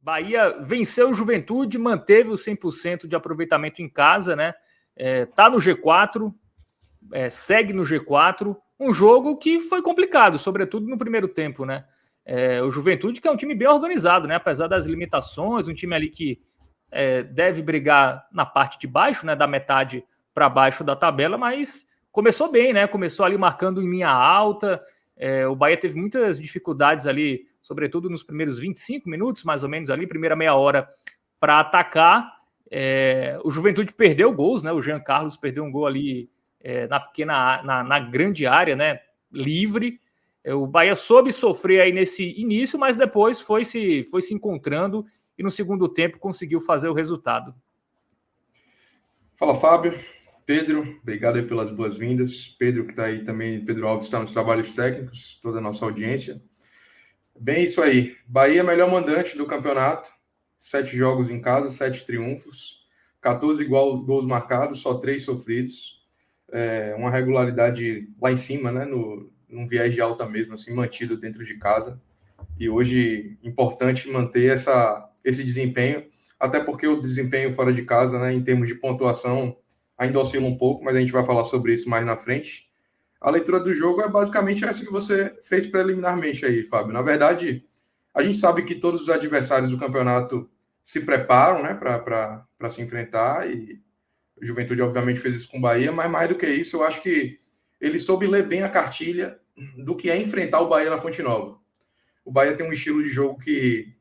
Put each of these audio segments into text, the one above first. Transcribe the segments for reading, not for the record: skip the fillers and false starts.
Bahia venceu o Juventude, manteve o 100% de aproveitamento em casa, né? Tá no G4, segue no G4. Um jogo que foi complicado, sobretudo no primeiro tempo, né? O Juventude, que é um time bem organizado, né? Apesar das limitações, um time ali que deve brigar na parte de baixo, né? Da metade para baixo da tabela, mas começou bem, né? Começou ali marcando em linha alta. O Bahia teve muitas dificuldades ali, sobretudo nos primeiros 25 minutos, mais ou menos ali, primeira meia hora, para atacar. O Juventude perdeu gols, né? O Jean Carlos perdeu um gol ali na grande área, né? Livre. O Bahia soube sofrer aí nesse início, mas depois foi se encontrando e no segundo tempo conseguiu fazer o resultado. Fala, Fábio. Pedro, obrigado aí pelas boas-vindas. Pedro, que está aí também, Pedro Alves está nos trabalhos técnicos, toda a nossa audiência. Bem, isso aí. Bahia melhor mandante do campeonato. 7 jogos em casa, 7 triunfos. 14 gols marcados, só 3 sofridos. Uma regularidade lá em cima, né? Num viés de alta mesmo, assim, mantido dentro de casa. E hoje, importante manter esse desempenho, até porque o desempenho fora de casa, né, em termos de pontuação, ainda oscila um pouco, mas a gente vai falar sobre isso mais na frente. A leitura do jogo é basicamente essa que você fez preliminarmente aí, Fábio. Na verdade, a gente sabe que todos os adversários do campeonato se preparam, né, para se enfrentar, e o Juventude obviamente fez isso com o Bahia, mas mais do que isso, eu acho que ele soube ler bem a cartilha do que é enfrentar o Bahia na Fonte Nova. O Bahia tem um estilo de jogo que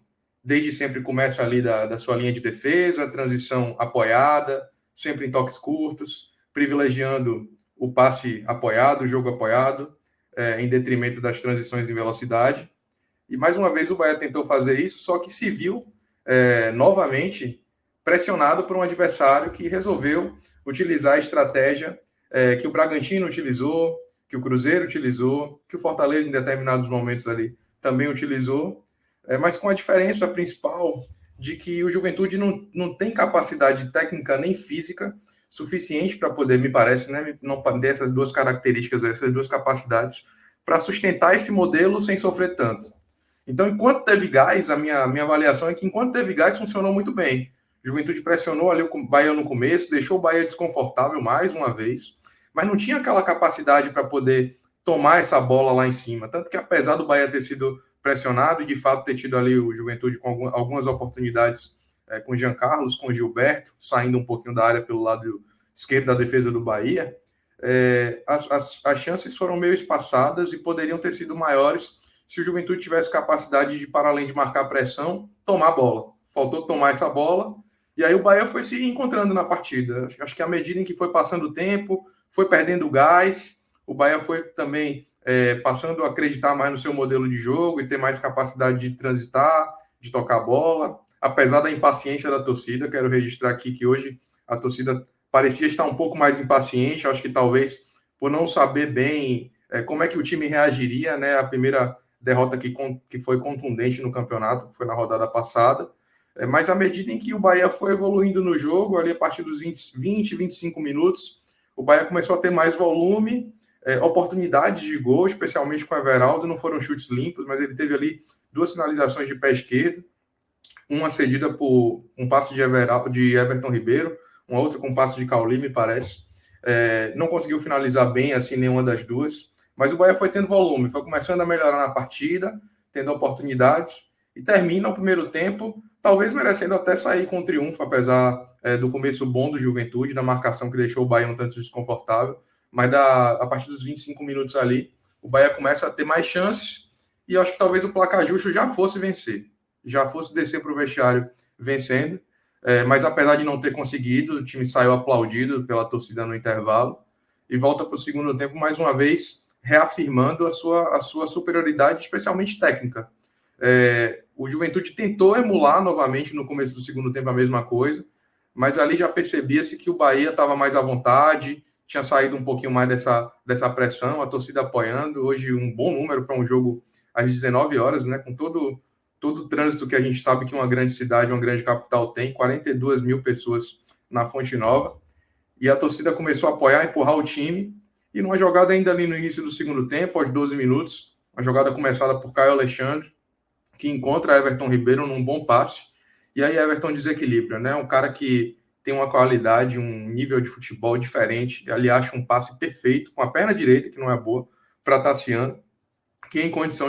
desde sempre começa ali da sua linha de defesa, transição apoiada, sempre em toques curtos, privilegiando o passe apoiado, o jogo apoiado, em detrimento das transições em velocidade. E mais uma vez o Bahia tentou fazer isso, só que se viu novamente pressionado por um adversário que resolveu utilizar a estratégia que o Bragantino utilizou, que o Cruzeiro utilizou, que o Fortaleza em determinados momentos ali também utilizou, mas com a diferença principal de que o Juventude não tem capacidade técnica nem física suficiente para poder, me parece, né, não ter essas duas características, essas duas capacidades, para sustentar esse modelo sem sofrer tanto. Então, enquanto teve gás, a minha avaliação é que enquanto teve gás, funcionou muito bem. Juventude pressionou ali o Bahia no começo, deixou o Bahia desconfortável mais uma vez, mas não tinha aquela capacidade para poder tomar essa bola lá em cima. Tanto que, apesar do Bahia ter sido pressionado e, de fato, ter tido ali o Juventude com algumas oportunidades com o Jean Carlos, com o Gilberto, saindo um pouquinho da área pelo lado esquerdo da defesa do Bahia, as chances foram meio espaçadas e poderiam ter sido maiores se o Juventude tivesse capacidade de, para além de marcar pressão, tomar a bola. Faltou tomar essa bola, e aí o Bahia foi se encontrando na partida. Acho que à medida em que foi passando o tempo, foi perdendo gás, o Bahia foi também passando a acreditar mais no seu modelo de jogo e ter mais capacidade de transitar, de tocar a bola, apesar da impaciência da torcida. Quero registrar aqui que hoje a torcida parecia estar um pouco mais impaciente, acho que talvez por não saber bem como é que o time reagiria, né? A primeira derrota que foi contundente no campeonato, que foi na rodada passada, mas à medida em que o Bahia foi evoluindo no jogo, ali a partir dos 20, 25 minutos, o Bahia começou a ter mais volume, oportunidades de gol, especialmente com o Everaldo. Não foram chutes limpos, mas ele teve ali 2 finalizações de pé esquerdo, uma cedida por um passe de Everton Ribeiro, uma outra com passe de Cauli, me parece. Não conseguiu finalizar bem assim nenhuma das duas, mas o Bahia foi tendo volume, foi começando a melhorar na partida, tendo oportunidades, e termina o primeiro tempo, talvez merecendo até sair com triunfo, apesar do começo bom do Juventude, da marcação que deixou o Bahia um tanto desconfortável, mas a partir dos 25 minutos ali, o Bahia começa a ter mais chances, e eu acho que talvez o placar justo já fosse vencer, já fosse descer para o vestiário vencendo, mas apesar de não ter conseguido, o time saiu aplaudido pela torcida no intervalo, e volta para o segundo tempo mais uma vez, reafirmando a sua superioridade, especialmente técnica. O Juventude tentou emular novamente no começo do segundo tempo a mesma coisa, mas ali já percebia-se que o Bahia estava mais à vontade, tinha saído um pouquinho mais dessa pressão, a torcida apoiando. Hoje um bom número para um jogo às 19 horas, né, com todo o trânsito que a gente sabe que uma grande cidade, uma grande capital tem, 42 mil pessoas na Fonte Nova, e a torcida começou a apoiar, empurrar o time, e numa jogada ainda ali no início do segundo tempo, aos 12 minutos, uma jogada começada por Caio Alexandre, que encontra Everton Ribeiro num bom passe, e aí Everton desequilibra, né? Um cara que tem uma qualidade, um nível de futebol diferente, ali acha um passe perfeito, com a perna direita, que não é boa, para Tassiano, que em condição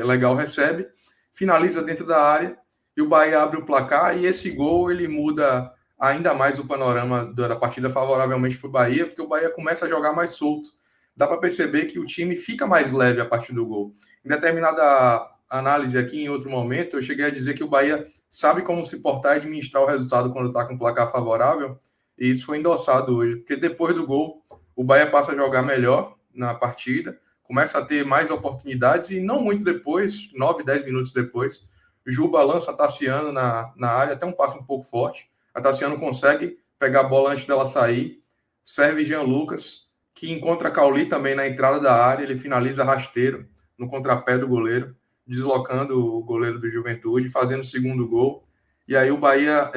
legal recebe, finaliza dentro da área, e o Bahia abre o placar, e esse gol ele muda ainda mais o panorama da partida favoravelmente para o Bahia, porque o Bahia começa a jogar mais solto. Dá para perceber que o time fica mais leve a partir do gol. Em determinada análise aqui, em outro momento, eu cheguei a dizer que o Bahia sabe como se portar e administrar o resultado quando está com um placar favorável, e isso foi endossado hoje, porque depois do gol, o Bahia passa a jogar melhor na partida, começa a ter mais oportunidades, e não muito depois, 9, 10 minutos depois, Juba lança a Tassiano na área, até um passe um pouco forte, a Tassiano consegue pegar a bola antes dela sair, serve Jean Lucas, que encontra Cauli também na entrada da área, ele finaliza rasteiro no contrapé do goleiro, deslocando o goleiro do Juventude, fazendo o segundo gol, e aí o Bahia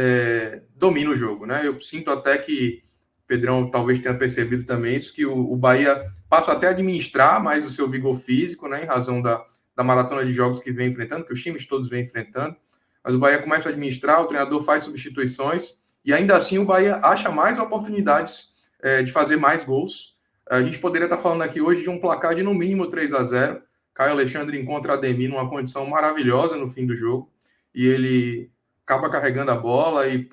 domina o jogo, né? Eu sinto até que Pedrão talvez tenha percebido também isso, que o Bahia passa até a administrar mais o seu vigor físico, né? Em razão da maratona de jogos que vem enfrentando, que os times todos vêm enfrentando, mas o Bahia começa a administrar, o treinador faz substituições, e ainda assim o Bahia acha mais oportunidades de fazer mais gols. A gente poderia estar falando aqui hoje de um placar de no mínimo 3-0. Caio Alexandre encontra Ademir numa condição maravilhosa no fim do jogo, e ele acaba carregando a bola e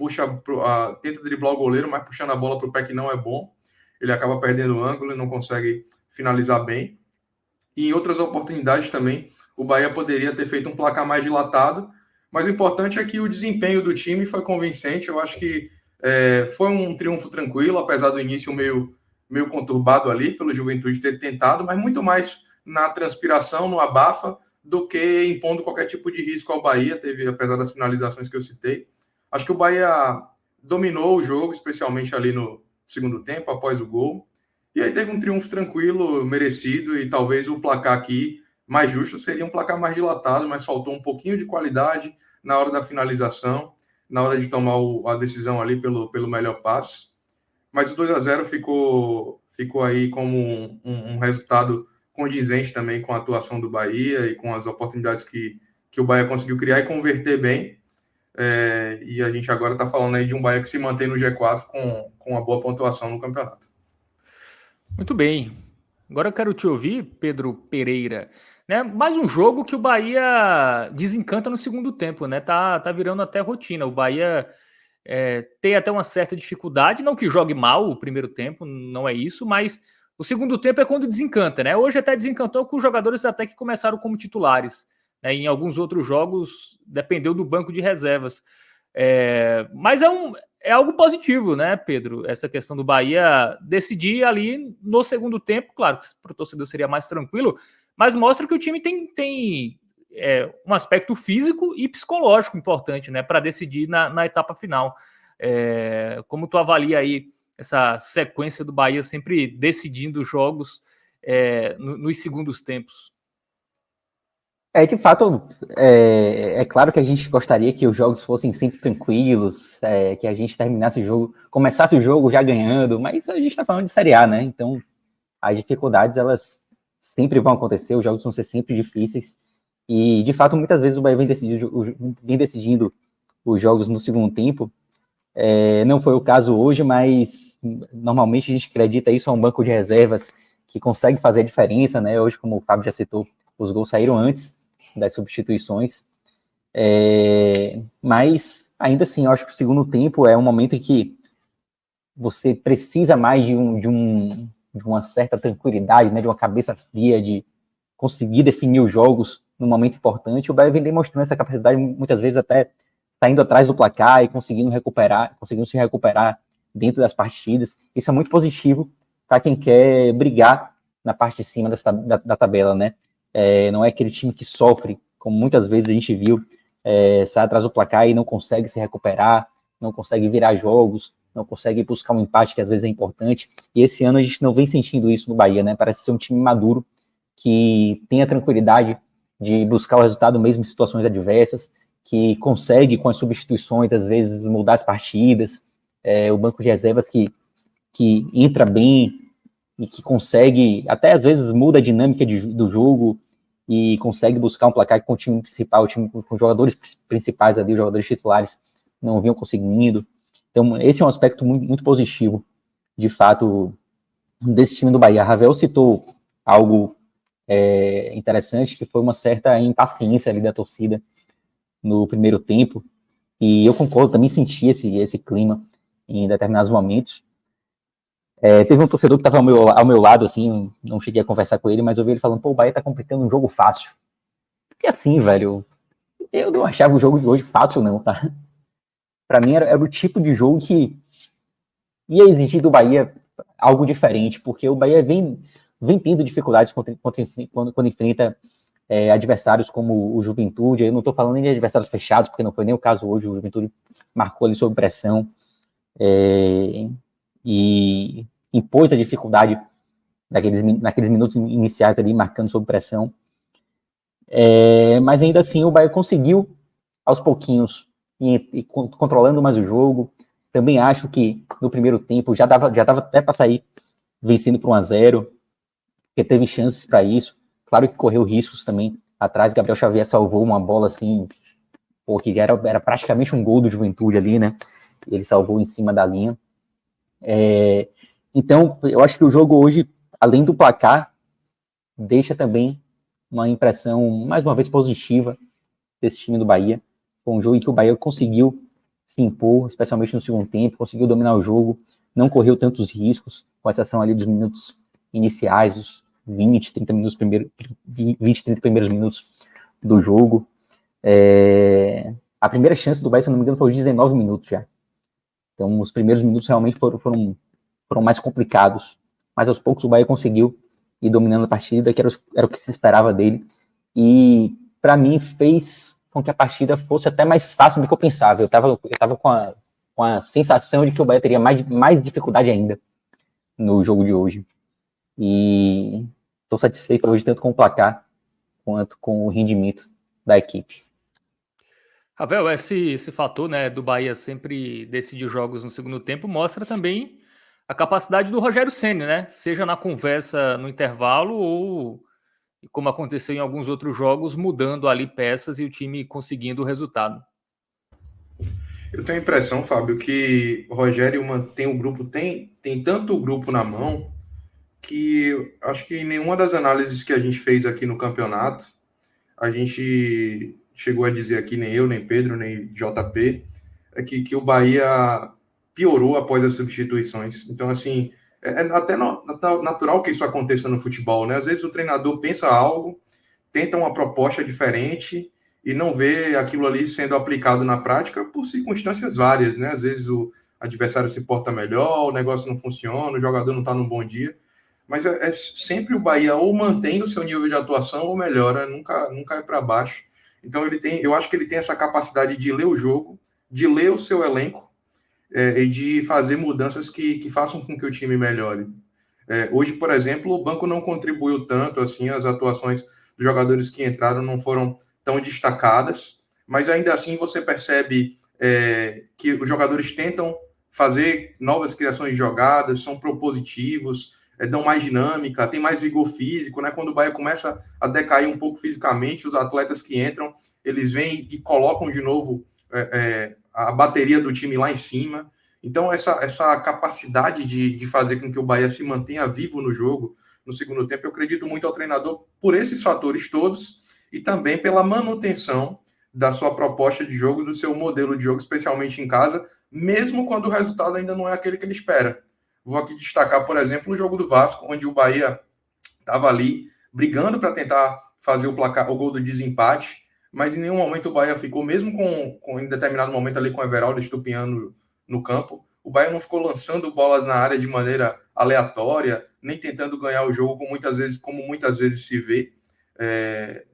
tenta driblar o goleiro, mas puxando a bola para o pé que não é bom. Ele acaba perdendo o ângulo e não consegue finalizar bem. E em outras oportunidades também, o Bahia poderia ter feito um placar mais dilatado, mas o importante é que o desempenho do time foi convincente. Eu acho que foi um triunfo tranquilo, apesar do início meio conturbado ali, pelo Juventude ter tentado, mas muito mais na transpiração, no abafa, do que impondo qualquer tipo de risco ao Bahia, apesar das finalizações que eu citei. Acho que o Bahia dominou o jogo, especialmente ali no segundo tempo, após o gol. E aí teve um triunfo tranquilo, merecido, e talvez o placar aqui mais justo seria um placar mais dilatado, mas faltou um pouquinho de qualidade na hora da finalização, na hora de tomar a decisão ali pelo melhor passe. Mas o 2-0 ficou aí como um resultado condizente também com a atuação do Bahia e com as oportunidades que o Bahia conseguiu criar e converter bem. E a gente agora está falando aí de um Bahia que se mantém no G4 com uma boa pontuação no campeonato. Muito bem. Agora eu quero te ouvir, Pedro Pereira. Né? Mais um jogo que o Bahia desencanta no segundo tempo, né? Tá virando até rotina. O Bahia tem até uma certa dificuldade, não que jogue mal o primeiro tempo, não é isso, mas o segundo tempo é quando desencanta, né? Hoje até desencantou com os jogadores até que começaram como titulares. Né? Em alguns outros jogos dependeu do banco de reservas. Mas é algo positivo, né, Pedro? Essa questão do Bahia decidir ali no segundo tempo, claro que para o torcedor seria mais tranquilo, mas mostra que o time tem um aspecto físico e psicológico importante, né, para decidir na etapa final. Como tu avalia aí essa sequência do Bahia sempre decidindo jogos nos segundos tempos? De fato, é claro que a gente gostaria que os jogos fossem sempre tranquilos, que a gente terminasse o jogo, começasse o jogo já ganhando, mas a gente está falando de Série A, né? Então, as dificuldades, elas sempre vão acontecer, os jogos vão ser sempre difíceis, e, de fato, muitas vezes o Bahia vem decidindo os jogos no segundo tempo. Não foi o caso hoje, mas normalmente a gente acredita isso a um banco de reservas que consegue fazer a diferença, né? Hoje, como o Fábio já citou, os gols saíram antes das substituições, mas ainda assim, eu acho que o segundo tempo é um momento em que você precisa mais de uma certa tranquilidade, né, de uma cabeça fria, de conseguir definir os jogos num momento importante. O Bahia vem demonstrando essa capacidade, muitas vezes até saindo atrás do placar e conseguindo se recuperar dentro das partidas. Isso é muito positivo para quem quer brigar na parte de cima da tabela, né? Não é aquele time que sofre, como muitas vezes a gente viu, sai atrás do placar e não consegue se recuperar, não consegue virar jogos, não consegue buscar um empate que às vezes é importante. E esse ano a gente não vem sentindo isso no Bahia, né? Parece ser um time maduro, que tem a tranquilidade de buscar o resultado mesmo em situações adversas, que consegue, com as substituições, às vezes, mudar as partidas, o banco de reservas que entra bem e que consegue, até às vezes muda a dinâmica do jogo e consegue buscar um placar com o time principal, o time com os jogadores principais ali, os jogadores titulares, não vinham conseguindo. Então, esse é um aspecto muito, muito positivo, de fato, desse time do Bahia. Ravel citou algo interessante, que foi uma certa impaciência ali da torcida no primeiro tempo, e eu concordo, também senti esse clima em determinados momentos. Teve um torcedor que estava ao meu lado, assim, não cheguei a conversar com ele, mas eu vi ele falando, pô, o Bahia tá completando um jogo fácil. Porque assim, velho, eu não achava o jogo de hoje fácil, não, tá? Pra mim era o tipo de jogo que ia exigir do Bahia algo diferente, porque o Bahia vem tendo dificuldades quando enfrenta adversários como o Juventude. Eu não estou falando nem de adversários fechados, porque não foi nem o caso hoje. O Juventude marcou ali sob pressão e impôs a dificuldade naqueles minutos iniciais ali, marcando sob pressão. Mas ainda assim o Bahia conseguiu, aos pouquinhos, e controlando mais o jogo. Também acho que no primeiro tempo já dava até para sair vencendo por 1-0, porque teve chances para isso. Claro que correu riscos também. Atrás, Gabriel Xavier salvou uma bola assim, que era praticamente um gol do Juventude ali, né? Ele salvou em cima da linha. Então, eu acho que o jogo hoje, além do placar, deixa também uma impressão, mais uma vez, positiva desse time do Bahia. Foi um jogo em que o Bahia conseguiu se impor, especialmente no segundo tempo, conseguiu dominar o jogo, não correu tantos riscos, com exceção ali dos minutos iniciais, os 20, 30 primeiros minutos do jogo. A primeira chance do Bahia, se não me engano, foi aos 19 minutos já. Então, os primeiros minutos realmente foram mais complicados, mas aos poucos o Bahia conseguiu ir dominando a partida, que era o que se esperava dele, e para mim fez com que a partida fosse até mais fácil do que eu pensava. Eu tava com a sensação de que o Bahia teria mais dificuldade ainda no jogo de hoje. E estou satisfeito hoje tanto com o placar quanto com o rendimento da equipe. Ravel, esse fator, né, do Bahia sempre decidir jogos no segundo tempo mostra também a capacidade do Rogério Ceni, né? Seja na conversa no intervalo ou, como aconteceu em alguns outros jogos, mudando ali peças e o time conseguindo o resultado. Eu tenho a impressão, Fábio, que o Rogério mantém o grupo, tem tanto o grupo na mão, que acho que nenhuma das análises que a gente fez aqui no campeonato, a gente chegou a dizer aqui, nem eu, nem Pedro, nem JP, que o Bahia piorou após as substituições. Então, assim, até natural que isso aconteça no futebol, né? Às vezes o treinador pensa algo, tenta uma proposta diferente e não vê aquilo ali sendo aplicado na prática por circunstâncias várias, né? Às vezes o adversário se porta melhor, o negócio não funciona, o jogador não está num bom dia. Mas é sempre o Bahia ou mantém o seu nível de atuação ou melhora, nunca é para baixo. Então eu acho que ele tem essa capacidade de ler o jogo, de ler o seu elenco e de fazer mudanças que façam com que o time melhore. Hoje, por exemplo, o banco não contribuiu tanto, assim, as atuações dos jogadores que entraram não foram tão destacadas, mas ainda assim você percebe que os jogadores tentam fazer novas criações de jogadas, são propositivos, dão mais dinâmica, tem mais vigor físico, né? Quando o Bahia começa a decair um pouco fisicamente, os atletas que entram, eles vêm e colocam de novo a bateria do time lá em cima. Então, essa capacidade de fazer com que o Bahia se mantenha vivo no jogo, no segundo tempo, eu acredito muito ao treinador por esses fatores todos e também pela manutenção da sua proposta de jogo, do seu modelo de jogo, especialmente em casa, mesmo quando o resultado ainda não é aquele que ele espera. Vou aqui destacar, por exemplo, o jogo do Vasco, onde o Bahia estava ali brigando para tentar fazer o gol do desempate, mas em nenhum momento o Bahia ficou, mesmo com em determinado momento ali com o Everaldo estupinhando no campo, o Bahia não ficou lançando bolas na área de maneira aleatória, nem tentando ganhar o jogo como muitas vezes se vê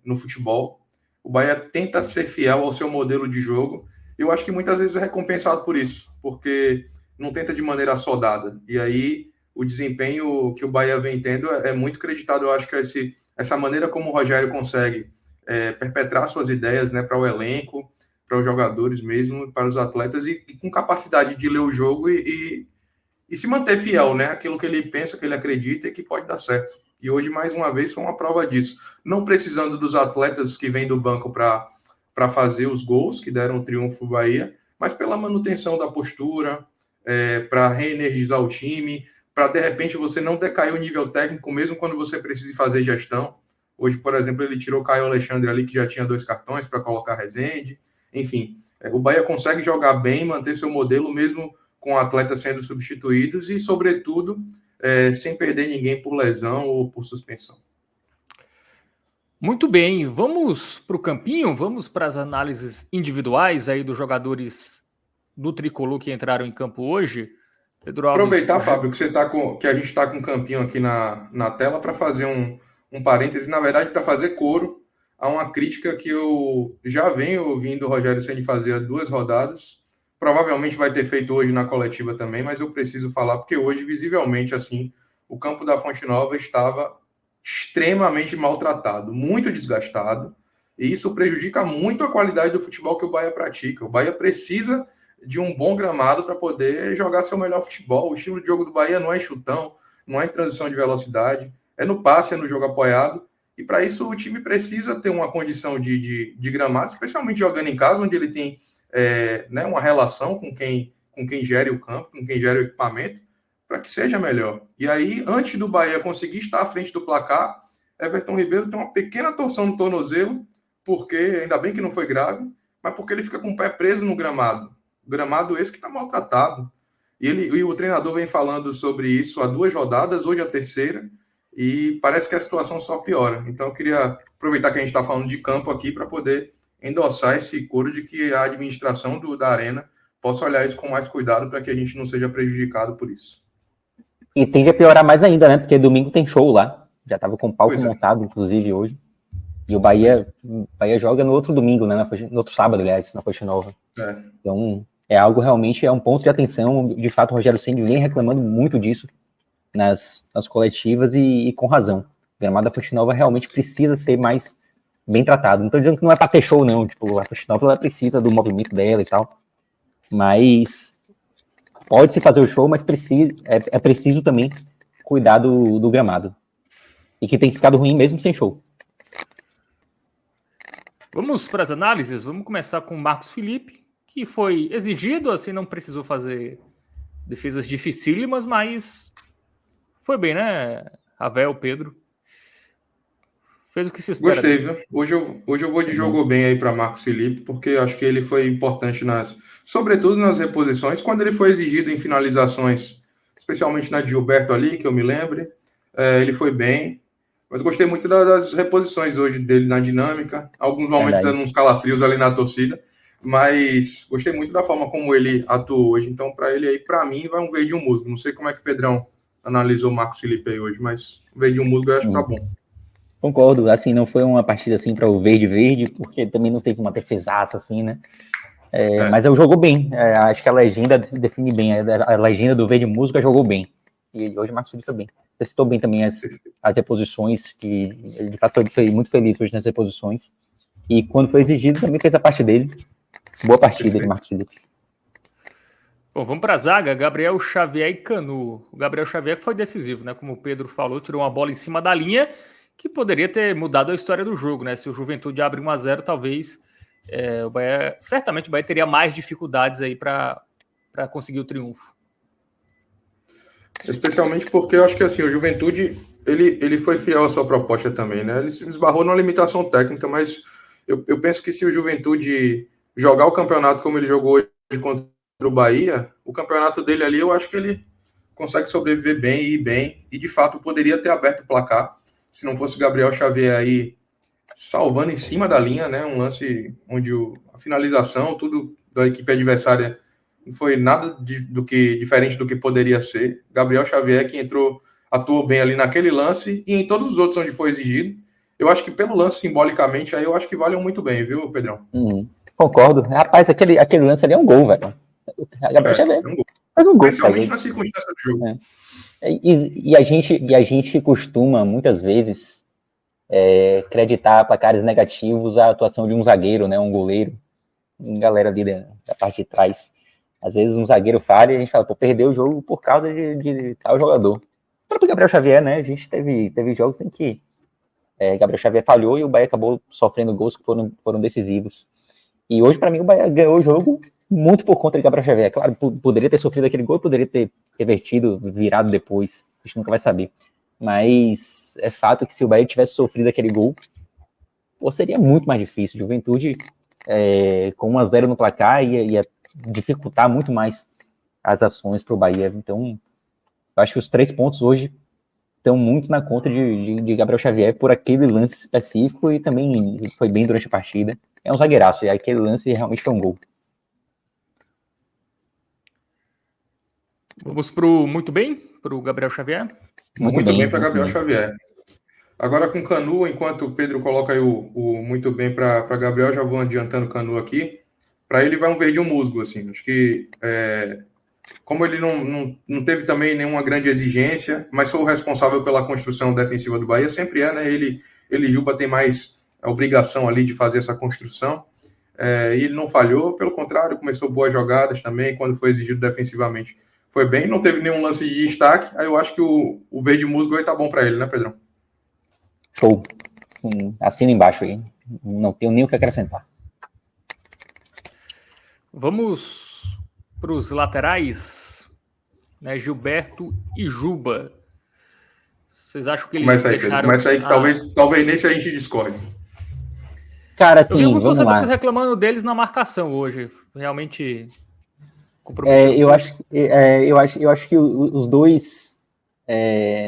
no futebol. O Bahia tenta ser fiel ao seu modelo de jogo. Eu acho que muitas vezes é recompensado por isso, porque não tenta de maneira assodada. E aí o desempenho que o Bahia vem tendo é muito creditado. Eu acho que essa maneira como o Rogério consegue perpetrar suas ideias, né, para o elenco, para os jogadores mesmo, para os atletas, e com capacidade de ler o jogo e se manter fiel, né? Aquilo que ele pensa, que ele acredita e que pode dar certo. E hoje, mais uma vez, foi uma prova disso. Não precisando dos atletas que vêm do banco para fazer os gols, que deram o triunfo ao Bahia, mas pela manutenção da postura, para reenergizar o time, para, de repente, você não decair o nível técnico, mesmo quando você precise fazer gestão. Hoje, por exemplo, ele tirou o Caio Alexandre ali, que já tinha 2 cartões, para colocar Rezende. Enfim, o Bahia consegue jogar bem, manter seu modelo, mesmo com atletas sendo substituídos e, sobretudo, sem perder ninguém por lesão ou por suspensão. Muito bem, vamos para o campinho, vamos para as análises individuais aí dos jogadores do Tricolor que entraram em campo hoje. Pedro Alves... Aproveitar, Fábio, que a gente está com um campinho aqui na tela para fazer um parêntese, na verdade, para fazer coro a uma crítica que eu já venho ouvindo o Rogério Ceni fazer há 2 rodadas. Provavelmente vai ter feito hoje na coletiva também, mas eu preciso falar, porque hoje, visivelmente, assim, o campo da Fonte Nova estava extremamente maltratado, muito desgastado, e isso prejudica muito a qualidade do futebol que o Bahia pratica. O Bahia precisa de um bom gramado para poder jogar seu melhor futebol. O estilo de jogo do Bahia não é chutão, não é em transição de velocidade, é no passe, é no jogo apoiado, e para isso o time precisa ter uma condição de gramado, especialmente jogando em casa, onde ele tem uma relação com quem gere o campo, com quem gere o equipamento, para que seja melhor. E aí, antes do Bahia conseguir estar à frente do placar, Everton Ribeiro tem uma pequena torção no tornozelo, porque, ainda bem que não foi grave, mas porque ele fica com o pé preso no gramado. Gramado esse que está maltratado. E o treinador vem falando sobre isso há 2 rodadas, hoje a 3ª, e parece que a situação só piora. Então eu queria aproveitar que a gente está falando de campo aqui para poder endossar esse coro de que a administração da Arena possa olhar isso com mais cuidado para que a gente não seja prejudicado por isso. E tende a piorar mais ainda, né? Porque domingo tem show lá. Já estava com o palco montado, inclusive, hoje. E o Bahia joga no outro domingo, né? No outro sábado, aliás, na Fonte Nova. Então, é algo realmente, é um ponto de atenção. De fato, o Rogério Ceni vem reclamando muito disso nas coletivas e com razão. O gramado da Fonte Nova realmente precisa ser mais bem tratado. Não estou dizendo que não é para ter show, não. Tipo, a Fonte Nova ela precisa do movimento dela e tal. Mas pode-se fazer o show, mas é preciso também cuidar do gramado. E que tem ficado ruim mesmo sem show. Vamos para as análises. Vamos começar com o Marcos Felipe, que foi exigido, assim, não precisou fazer defesas dificílimas, mas foi bem, né, Ravel, Pedro? Fez o que se espera. Gostei, viu? Hoje eu vou de jogo bem aí para Marcos Felipe, porque acho que ele foi importante sobretudo nas reposições, quando ele foi exigido em finalizações, especialmente na de Gilberto ali, que eu me lembre, ele foi bem. Mas gostei muito das reposições hoje dele na dinâmica, alguns momentos dando uns calafrios ali na torcida, mas gostei muito da forma como ele atuou hoje. Então, para ele aí, para mim, vai um verde e um musgo. Não sei como é que o Pedrão analisou o Marcos Felipe aí hoje, mas um verde e um musgo eu acho que tá bom. Concordo, assim, não foi uma partida assim para o verde, porque também não teve uma defesaça assim, né? Mas ele jogou bem, acho que a legenda define bem, a legenda do verde musgo jogou bem. E hoje o Marcos Felipe foi bem. Você citou bem também as reposições, que ele de fato foi muito feliz hoje nas reposições. E quando foi exigido, também fez a parte dele. Boa partida de Marcos Felipe. Bom, vamos para a zaga, Gabriel Xavier e Canu. O Gabriel Xavier que foi decisivo, né? Como o Pedro falou, tirou uma bola em cima da linha, que poderia ter mudado a história do jogo, né? Se o Juventude abre 1-0, talvez o Bahia, certamente o Bahia teria mais dificuldades aí para conseguir o triunfo. Especialmente porque eu acho que assim, o Juventude ele foi fiel à sua proposta também, né? Ele se esbarrou numa limitação técnica, mas eu penso que se o Juventude jogar o campeonato como ele jogou hoje contra o Bahia, o campeonato dele ali, eu acho que ele consegue sobreviver bem e ir bem, e de fato poderia ter aberto o placar, se não fosse o Gabriel Xavier aí salvando em cima da linha, né? Um lance onde a finalização, tudo da equipe adversária não foi nada diferente do que poderia ser. Gabriel Xavier que atuou bem ali naquele lance e em todos os outros onde foi exigido. Eu acho que pelo lance simbolicamente aí eu acho que valeu muito bem, viu, Pedrão? Concordo. Rapaz, aquele lance ali é um gol, velho. Gabriel Xavier faz um gol. Especialmente na circunstância do jogo. E a gente costuma, muitas vezes, acreditar placares negativos à atuação de um zagueiro, né, um goleiro, uma galera ali da parte de trás. Às vezes um zagueiro falha e a gente fala, perdeu o jogo por causa de tal jogador. O próprio Gabriel Xavier, né, a gente teve jogos em que Gabriel Xavier falhou e o Bahia acabou sofrendo gols que foram decisivos. E hoje, para mim, o Bahia ganhou o jogo muito por conta de Gabriel Xavier. Claro, poderia ter sofrido aquele gol, poderia ter revertido, virado depois, a gente nunca vai saber. Mas é fato que se o Bahia tivesse sofrido aquele gol, seria muito mais difícil. Juventude, com 1-0 no placar, ia dificultar muito mais as ações para o Bahia. Então, eu acho que os 3 pontos hoje estão muito na conta de Gabriel Xavier por aquele lance específico, e também foi bem durante a partida. É um zagueiraço, e aquele lance realmente foi um gol. Vamos pro muito bem, para o Gabriel Xavier. Muito bem para Gabriel Xavier. Agora com o Canu, enquanto o Pedro coloca aí o muito bem para Gabriel, já vou adiantando o Canu aqui. Para ele vai um verde e um musgo, assim. Acho que como ele não teve também nenhuma grande exigência, mas foi o responsável pela construção defensiva do Bahia, sempre né? Ele e Juba tem mais a obrigação ali de fazer essa construção. E ele não falhou, pelo contrário, começou boas jogadas também, quando foi exigido defensivamente. Foi bem, não teve nenhum lance de destaque, aí eu acho que o verde musgo aí tá bom para ele, né, Pedrão? Show. Assina embaixo aí. Não tenho nem o que acrescentar. Vamos para os laterais, né? Gilberto e Juba. Vocês acham que eles Começa aí que talvez nesse a gente discorde. Cara, assim, eu vi alguns torcedores reclamando deles na marcação hoje. Realmente... eu acho que os dois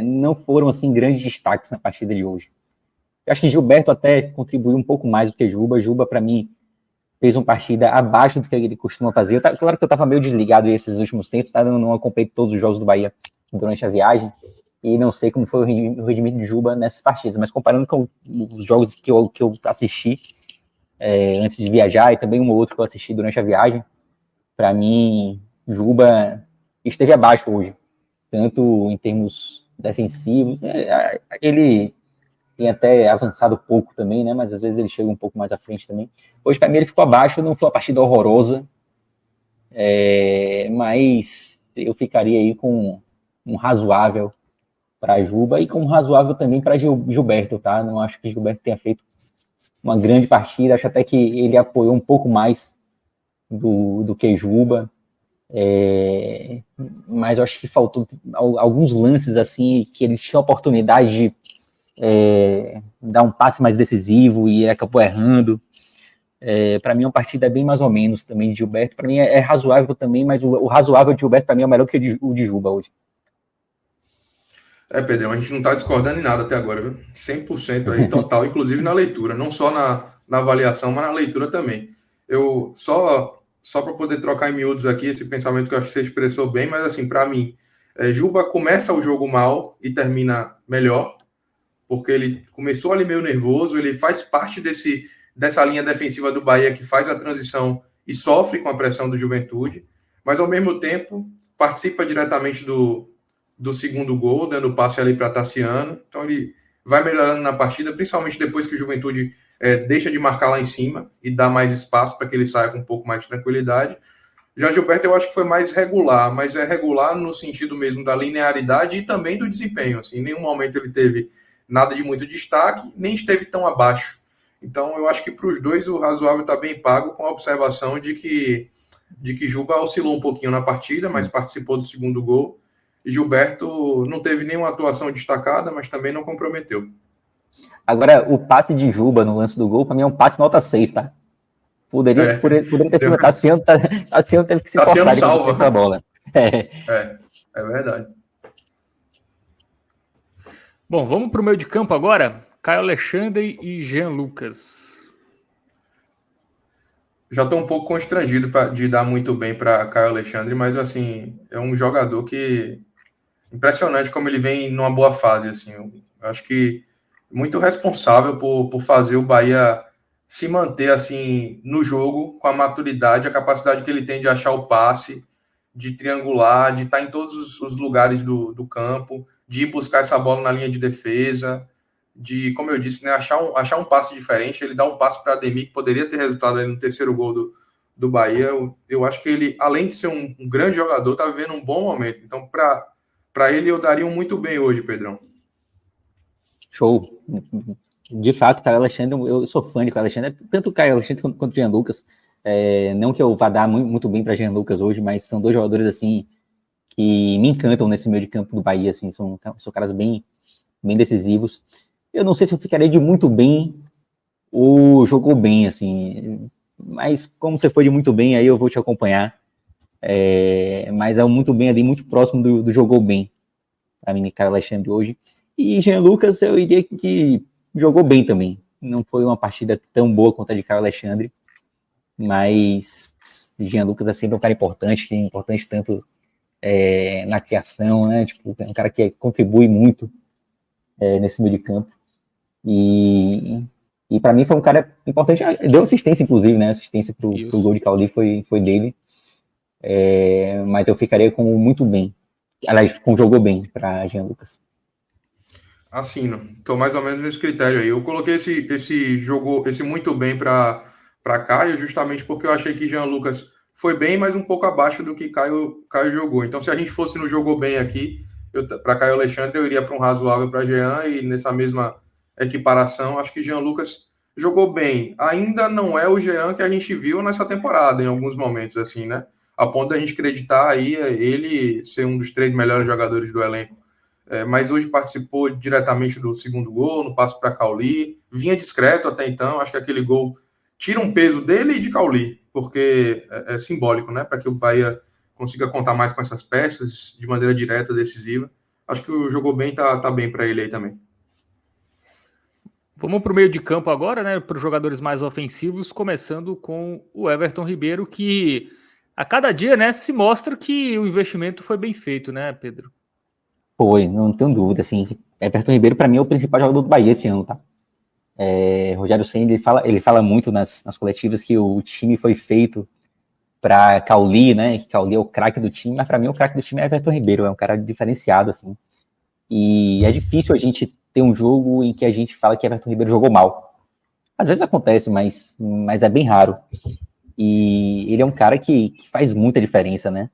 não foram assim grandes destaques na partida de hoje. Eu acho que Gilberto até contribuiu um pouco mais do que Juba. Juba, para mim, fez uma partida abaixo do que ele costuma fazer. Claro que eu estava meio desligado esses últimos tempos, tá? Eu não acompanhei todos os jogos do Bahia durante a viagem e não sei como foi o rendimento de Juba nessas partidas, mas comparando com os jogos que eu assisti antes de viajar e também um ou outro que eu assisti durante a viagem, para mim, Juba esteve abaixo hoje, tanto em termos defensivos. Ele tem até avançado pouco também, né? Mas às vezes ele chega um pouco mais à frente também. Hoje, para mim, ele ficou abaixo, não foi uma partida horrorosa, mas eu ficaria aí com um razoável para Juba e com um razoável também para Gilberto, tá? Não acho que Gilberto tenha feito uma grande partida, acho até que ele apoiou um pouco mais do que Juba, mas eu acho que faltou alguns lances assim que ele tinha a oportunidade de dar um passe mais decisivo e ele acabou errando. Para mim é uma partida bem mais ou menos também de Gilberto. Para mim é razoável também, mas o razoável de Gilberto para mim é melhor do que o de Juba hoje. Pedrão, a gente não está discordando em nada até agora, viu? 100% aí, total, inclusive na leitura, não só na avaliação, mas na leitura também. Eu só para poder trocar em miúdos aqui esse pensamento que eu acho que você expressou bem, mas assim, para mim, Juba começa o jogo mal e termina melhor, porque ele começou ali meio nervoso, ele faz parte dessa linha defensiva do Bahia que faz a transição e sofre com a pressão do Juventude, mas ao mesmo tempo participa diretamente do segundo gol, dando passe ali para Tassiano, então ele vai melhorando na partida, principalmente depois que o Juventude deixa de marcar lá em cima e dá mais espaço para que ele saia com um pouco mais de tranquilidade. Já Gilberto eu acho que foi mais regular, mas é regular no sentido mesmo da linearidade e também do desempenho, assim, em nenhum momento ele teve nada de muito destaque, nem esteve tão abaixo. Então eu acho que para os dois o razoável está bem pago, com a observação de que Juba oscilou um pouquinho na partida, mas participou do segundo gol. E Gilberto não teve nenhuma atuação destacada, mas também não comprometeu. Agora, o passe de Juba no lance do gol, para mim é um passe nota 6, tá? Poderia ter sido. Tassiano teve que se esforçar para a bola. É verdade. Bom, vamos para o meio de campo agora. Caio Alexandre e Jean Lucas. Já estou um pouco constrangido de dar muito bem para Caio Alexandre, mas assim, é um jogador que impressionante como ele vem numa boa fase, assim. Eu acho que muito responsável por fazer o Bahia se manter assim no jogo, com a maturidade, a capacidade que ele tem de achar o passe, de triangular, de estar em todos os lugares do campo, de ir buscar essa bola na linha de defesa, de, como eu disse, né, achar um passe diferente. Ele dá um passe para Ademir, que poderia ter resultado ali no terceiro gol do Bahia. Eu acho que ele, além de ser um grande jogador, está vivendo um bom momento. Então, para ele, eu daria um muito bem hoje, Pedrão. Show. De fato, Caio Alexandre, eu sou fã de Caio Alexandre, tanto o Caio Alexandre quanto o Jean Lucas. Não que eu vá dar muito bem para Jean Lucas hoje, mas são 2 jogadores assim que me encantam nesse meio de campo do Bahia, assim, são caras bem decisivos. Eu não sei se eu ficaria de muito bem ou jogou bem, assim, mas como você foi de muito bem, aí eu vou te acompanhar. Mas é um muito bem ali, muito próximo do jogou bem, para mim, Caio Alexandre hoje. E Jean Lucas, eu diria que jogou bem também. Não foi uma partida tão boa quanto a de Caio Alexandre, mas Jean Lucas é sempre um cara importante tanto na criação, né? Tipo, é um cara que contribui muito nesse meio de campo. E para mim foi um cara importante. Deu assistência, inclusive, né? Assistência pro gol de Cauli foi dele. Mas eu ficaria com muito bem. Aliás, com jogou bem para Jean Lucas. Assino. Tô mais ou menos nesse critério aí. Eu coloquei esse muito bem para Caio, justamente porque eu achei que Jean Lucas foi bem, mas um pouco abaixo do que Caio jogou. Então, se a gente fosse no jogou bem aqui, para Caio Alexandre, eu iria para um razoável para Jean, e nessa mesma equiparação, acho que Jean Lucas jogou bem. Ainda não é o Jean que a gente viu nessa temporada, em alguns momentos, assim, né? A ponto da gente acreditar aí ele ser um dos 3 melhores jogadores do elenco. Mas hoje participou diretamente do segundo gol, no passo para Cauli, vinha discreto até então, acho que aquele gol tira um peso dele e de Cauli, porque é simbólico, né, para que o Bahia consiga contar mais com essas peças de maneira direta, decisiva. Acho que o jogou bem, tá bem para ele aí também. Vamos para o meio de campo agora, né, para os jogadores mais ofensivos, começando com o Everton Ribeiro, que a cada dia, né, se mostra que o investimento foi bem feito, né, Pedro? Foi, não tenho dúvida, assim, Everton Ribeiro para mim é o principal jogador do Bahia esse ano, tá? Rogério Ceni, ele fala muito nas coletivas que o time foi feito para Cauli, né, que Cauli é o craque do time, mas para mim o craque do time é Everton Ribeiro, é um cara diferenciado, assim, e é difícil a gente ter um jogo em que a gente fala que Everton Ribeiro jogou mal. Às vezes acontece, mas é bem raro, e ele é um cara que faz muita diferença, né?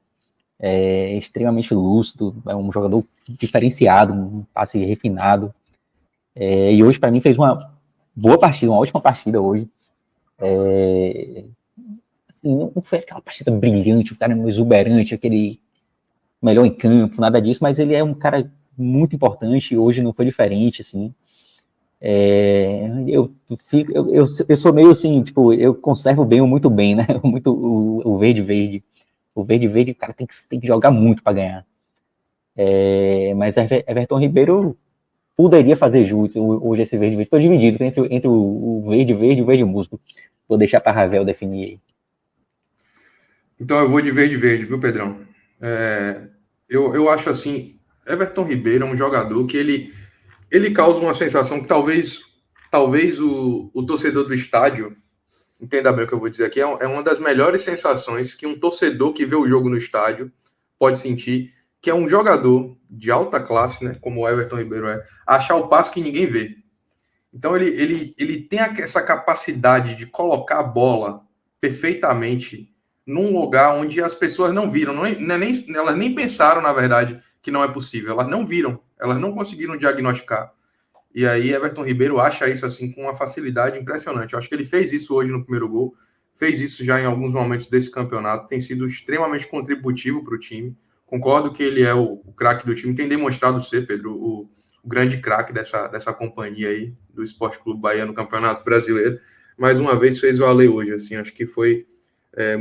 É extremamente lúcido, é um jogador diferenciado, um passe refinado, e hoje para mim fez uma boa partida, uma ótima partida hoje. Assim, não foi aquela partida brilhante, o cara exuberante, aquele melhor em campo, nada disso, mas ele é um cara muito importante, hoje não foi diferente, assim. Eu sou meio assim, tipo, eu conservo bem ou muito bem, né? Muito o verde. O verde, o cara tem que jogar muito para ganhar. Mas Everton Ribeiro poderia fazer jus hoje esse verde. Estou dividido entre o verde e o verde musgo. Vou deixar para Ravel definir aí. Então eu vou de verde, viu, Pedrão? Eu acho assim, Everton Ribeiro é um jogador que ele causa uma sensação que talvez o torcedor do estádio entenda bem o que eu vou dizer aqui, é uma das melhores sensações que um torcedor que vê o jogo no estádio pode sentir, que é um jogador de alta classe, né, como o Everton Ribeiro achar o passe que ninguém vê. Então ele tem essa capacidade de colocar a bola perfeitamente num lugar onde as pessoas não viram, elas nem pensaram, na verdade, que não é possível, elas não viram, elas não conseguiram diagnosticar. E aí Everton Ribeiro acha isso assim com uma facilidade impressionante. Eu acho que ele fez isso hoje no primeiro gol, fez isso já em alguns momentos desse campeonato, tem sido extremamente contributivo para o time. Concordo que ele é o craque do time, tem demonstrado ser, Pedro, o grande craque dessa companhia aí, do Esporte Clube Bahia no Campeonato Brasileiro. Mais uma vez fez valer hoje, assim, acho que foi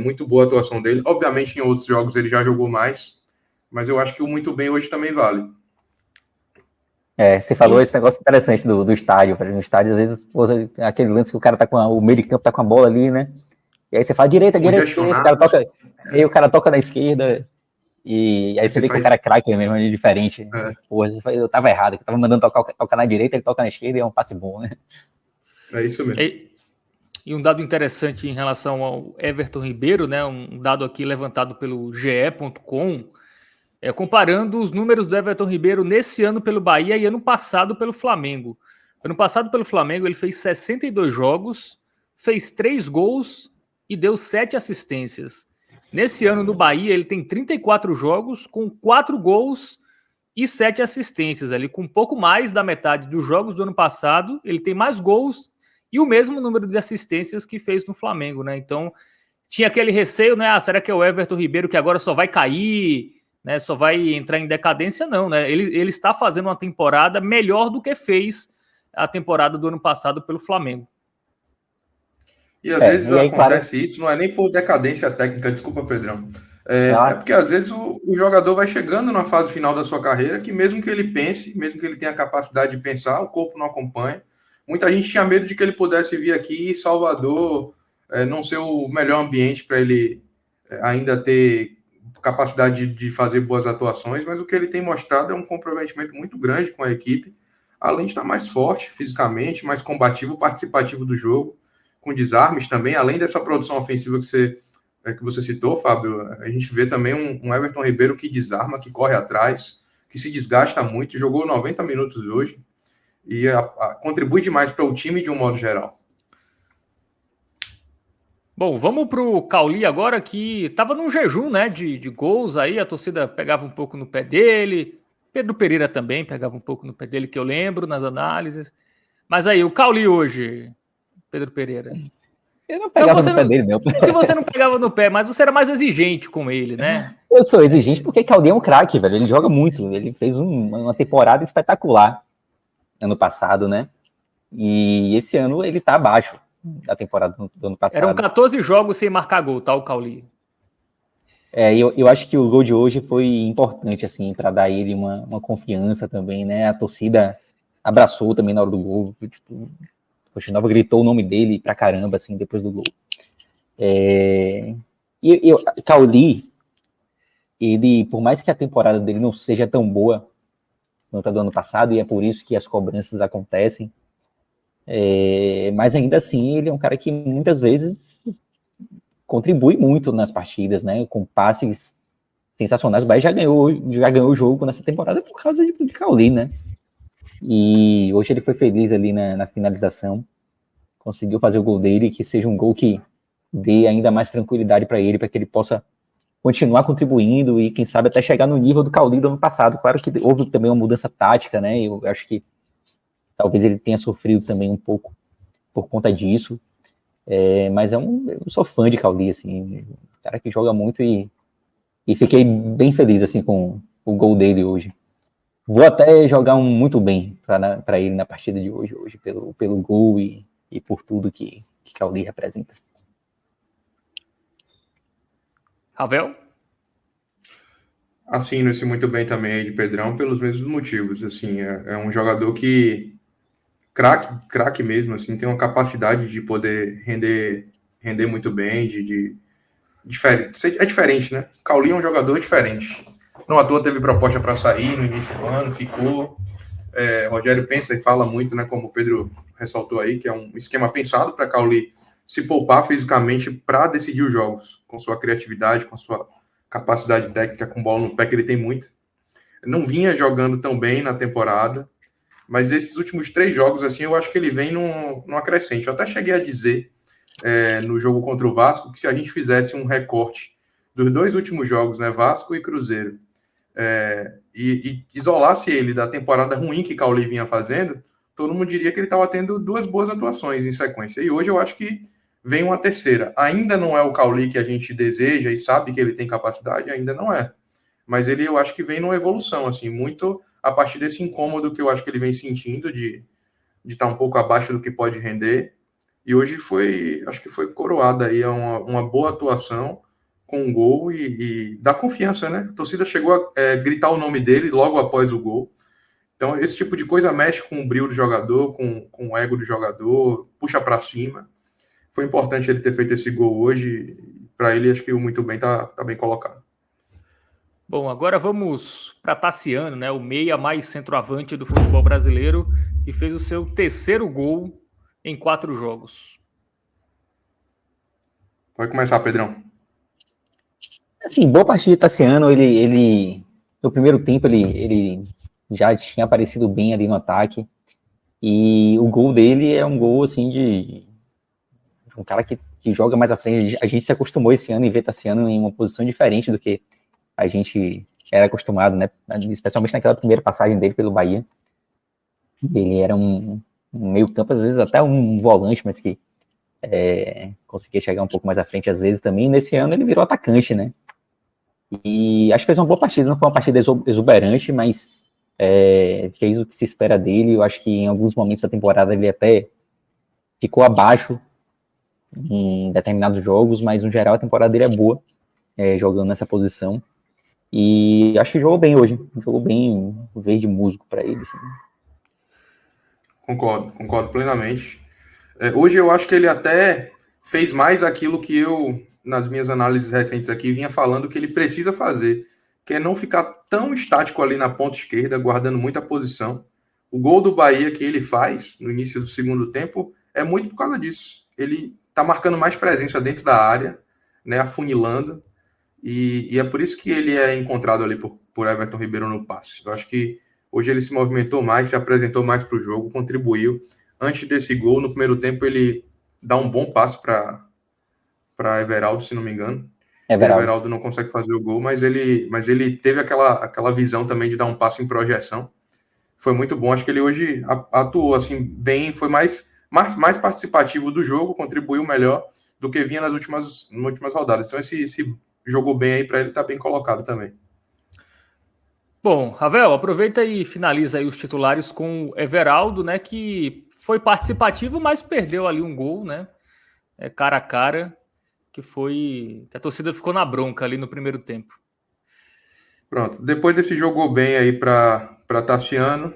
muito boa a atuação dele. Obviamente em outros jogos ele já jogou mais, mas eu acho que o muito bem hoje também vale. Você falou esse negócio interessante do estádio. No estádio, às vezes, aquele lance que o cara tá o meio de campo tá com a bola ali, né? E aí você fala direita, o cara toca na esquerda, e aí você vê que o cara é craque mesmo, é diferente. Porra, eu tava errado, eu tava mandando tocar na direita, ele toca na esquerda e é um passe bom, né? É isso mesmo. E um dado interessante em relação ao Everton Ribeiro, né? Um dado aqui levantado pelo ge.com, comparando os números do Everton Ribeiro nesse ano pelo Bahia e ano passado pelo Flamengo. Ano passado pelo Flamengo ele fez 62 jogos, fez 3 gols e deu 7 assistências. Nesse ano no Bahia ele tem 34 jogos com 4 gols e 7 assistências. Ali com um pouco mais da metade dos jogos do ano passado, ele tem mais gols e o mesmo número de assistências que fez no Flamengo, né? Então tinha aquele receio, né? Será que é o Everton Ribeiro que agora só vai cair, né? Só vai entrar em decadência? Não, né? Ele está fazendo uma temporada melhor do que fez a temporada do ano passado pelo Flamengo. E às vezes acontece isso, não é nem por decadência técnica, desculpa, Pedrão. É porque às vezes o jogador vai chegando na fase final da sua carreira, que mesmo que ele pense, mesmo que ele tenha a capacidade de pensar, o corpo não acompanha. Muita gente tinha medo de que ele pudesse vir aqui e Salvador não ser o melhor ambiente para ele ainda ter capacidade de fazer boas atuações, mas o que ele tem mostrado é um comprometimento muito grande com a equipe, além de estar mais forte fisicamente, mais combativo, participativo do jogo, com desarmes também, além dessa produção ofensiva que você citou, Fábio, a gente vê também um Everton Ribeiro que desarma, que corre atrás, que se desgasta muito, jogou 90 minutos hoje e contribui demais para o time de um modo geral. Bom, vamos para o Cauli agora, que estava num jejum, né, de gols aí, a torcida pegava um pouco no pé dele, Pedro Pereira também pegava um pouco no pé dele, que eu lembro nas análises. Mas aí, o Cauli hoje, Pedro Pereira... Eu não pegava no pé dele, não. Porque você não pegava no pé, mas você era mais exigente com ele, né? Eu sou exigente porque Cauli é um craque, velho. Ele joga muito. Ele fez uma temporada espetacular ano passado, né? E esse ano ele tá abaixo da temporada do ano passado. Eram 14 jogos sem marcar gol, tá, o Cauli? Eu acho que o gol de hoje foi importante, assim, para dar ele uma confiança também, né? A torcida abraçou também na hora do gol. Tipo, o Nova gritou o nome dele pra caramba, assim, depois do gol. Cauli, ele, por mais que a temporada dele não seja tão boa quanto a do ano passado, e é por isso que as cobranças acontecem, mas ainda assim, ele é um cara que muitas vezes contribui muito nas partidas, né? Com passes sensacionais. O Bahia já ganhou o jogo nessa temporada por causa de Cauli, né? E hoje ele foi feliz ali na finalização, conseguiu fazer o gol dele, que seja um gol que dê ainda mais tranquilidade para ele, para que ele possa continuar contribuindo e quem sabe até chegar no nível do Cauli do ano passado. Claro que houve também uma mudança tática, né? Eu acho que talvez ele tenha sofrido também um pouco por conta disso, mas eu sou fã de Cauli, assim, um cara que joga muito e fiquei bem feliz assim com o gol dele hoje. Vou até jogar muito bem para ele na partida de hoje pelo gol e por tudo que Cauli representa. Ravel? Assino-se muito bem também aí de Pedrão pelos mesmos motivos. Assim, é um jogador que craque mesmo, assim, tem uma capacidade de poder render muito bem, é diferente, né? Cauli é um jogador diferente. Não à toa teve proposta para sair no início do ano, ficou. Rogério pensa e fala muito, né? Como o Pedro ressaltou aí, que é um esquema pensado para Cauli se poupar fisicamente para decidir os jogos, com sua criatividade, com sua capacidade técnica, com bola no pé, que ele tem muito. Não vinha jogando tão bem na temporada, mas esses últimos 3 jogos, assim, eu acho que ele vem num acrescente. Eu até cheguei a dizer no jogo contra o Vasco que se a gente fizesse um recorte dos 2 últimos jogos, né, Vasco e Cruzeiro, e isolasse ele da temporada ruim que Cauli vinha fazendo, todo mundo diria que ele estava tendo 2 boas atuações em sequência. E hoje eu acho que vem uma terceira. Ainda não é o Cauli que a gente deseja e sabe que ele tem capacidade, ainda não é. Mas ele, eu acho que vem numa evolução, assim, muito a partir desse incômodo que eu acho que ele vem sentindo de estar um pouco abaixo do que pode render. E hoje acho que foi coroada aí uma boa atuação com um gol e dá confiança, né? A torcida chegou a gritar o nome dele logo após o gol. Então, esse tipo de coisa mexe com o brilho do jogador, com o ego do jogador, puxa para cima. Foi importante ele ter feito esse gol hoje. Para ele, acho que o muito bem tá bem colocado. Bom, agora vamos para Tassiano, né? O meia mais centroavante do futebol brasileiro, que fez o seu terceiro gol em 4 jogos. Pode começar, Pedrão. Assim, boa partida de Tassiano, ele no primeiro tempo ele já tinha aparecido bem ali no ataque, e o gol dele é um gol assim de um cara que joga mais à frente. A gente se acostumou esse ano em ver Tassiano em uma posição diferente do que a gente era acostumado, né? Especialmente naquela primeira passagem dele pelo Bahia. Ele era um meio campo, às vezes até um volante, mas que conseguia chegar um pouco mais à frente às vezes também. Nesse ano ele virou atacante, né? E acho que fez uma boa partida, não foi uma partida exuberante, mas fez o que se espera dele. Eu acho que em alguns momentos da temporada ele até ficou abaixo em determinados jogos, mas no geral a temporada dele é boa, jogando nessa posição. E acho que jogou bem hoje, jogou bem o verde musgo para ele. Assim. Concordo plenamente. Hoje eu acho que ele até fez mais aquilo que eu, nas minhas análises recentes aqui, vinha falando que ele precisa fazer, que é não ficar tão estático ali na ponta esquerda, guardando muita posição. O gol do Bahia que ele faz no início do segundo tempo é muito por causa disso. Ele está marcando mais presença dentro da área, né, afunilando, e é por isso que ele é encontrado ali por Everton Ribeiro no passe. Eu acho que hoje ele se movimentou mais, se apresentou mais para o jogo, contribuiu. Antes desse gol, no primeiro tempo, ele dá um bom passe para Everaldo, se não me engano. Everaldo não consegue fazer o gol, mas ele teve aquela visão também de dar um passe em projeção. Foi muito bom. Acho que ele hoje atuou assim, bem, foi mais participativo do jogo, contribuiu melhor do que vinha nas últimas rodadas. Então, esse jogou bem aí para ele estar bem colocado também. Bom, Ravel, aproveita e finaliza aí os titulares com o Everaldo, né, que foi participativo, mas perdeu ali um gol, né, cara a cara, que a torcida ficou na bronca ali no primeiro tempo. Pronto, depois desse jogou bem aí para Tassiano,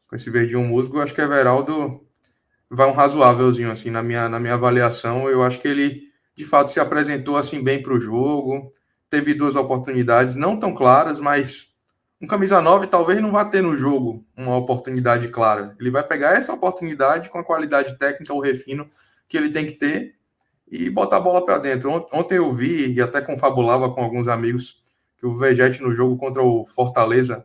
com esse verdinho musgo, acho que o Everaldo vai um razoávelzinho, assim, na minha avaliação. Eu acho que ele, de fato, se apresentou, assim, bem para o jogo, teve 2 oportunidades, não tão claras, mas um camisa 9 talvez não vá ter no jogo uma oportunidade clara. Ele vai pegar essa oportunidade com a qualidade técnica, o refino que ele tem que ter e botar a bola para dentro. Ontem eu vi e até confabulava com alguns amigos que o Vegete no jogo contra o Fortaleza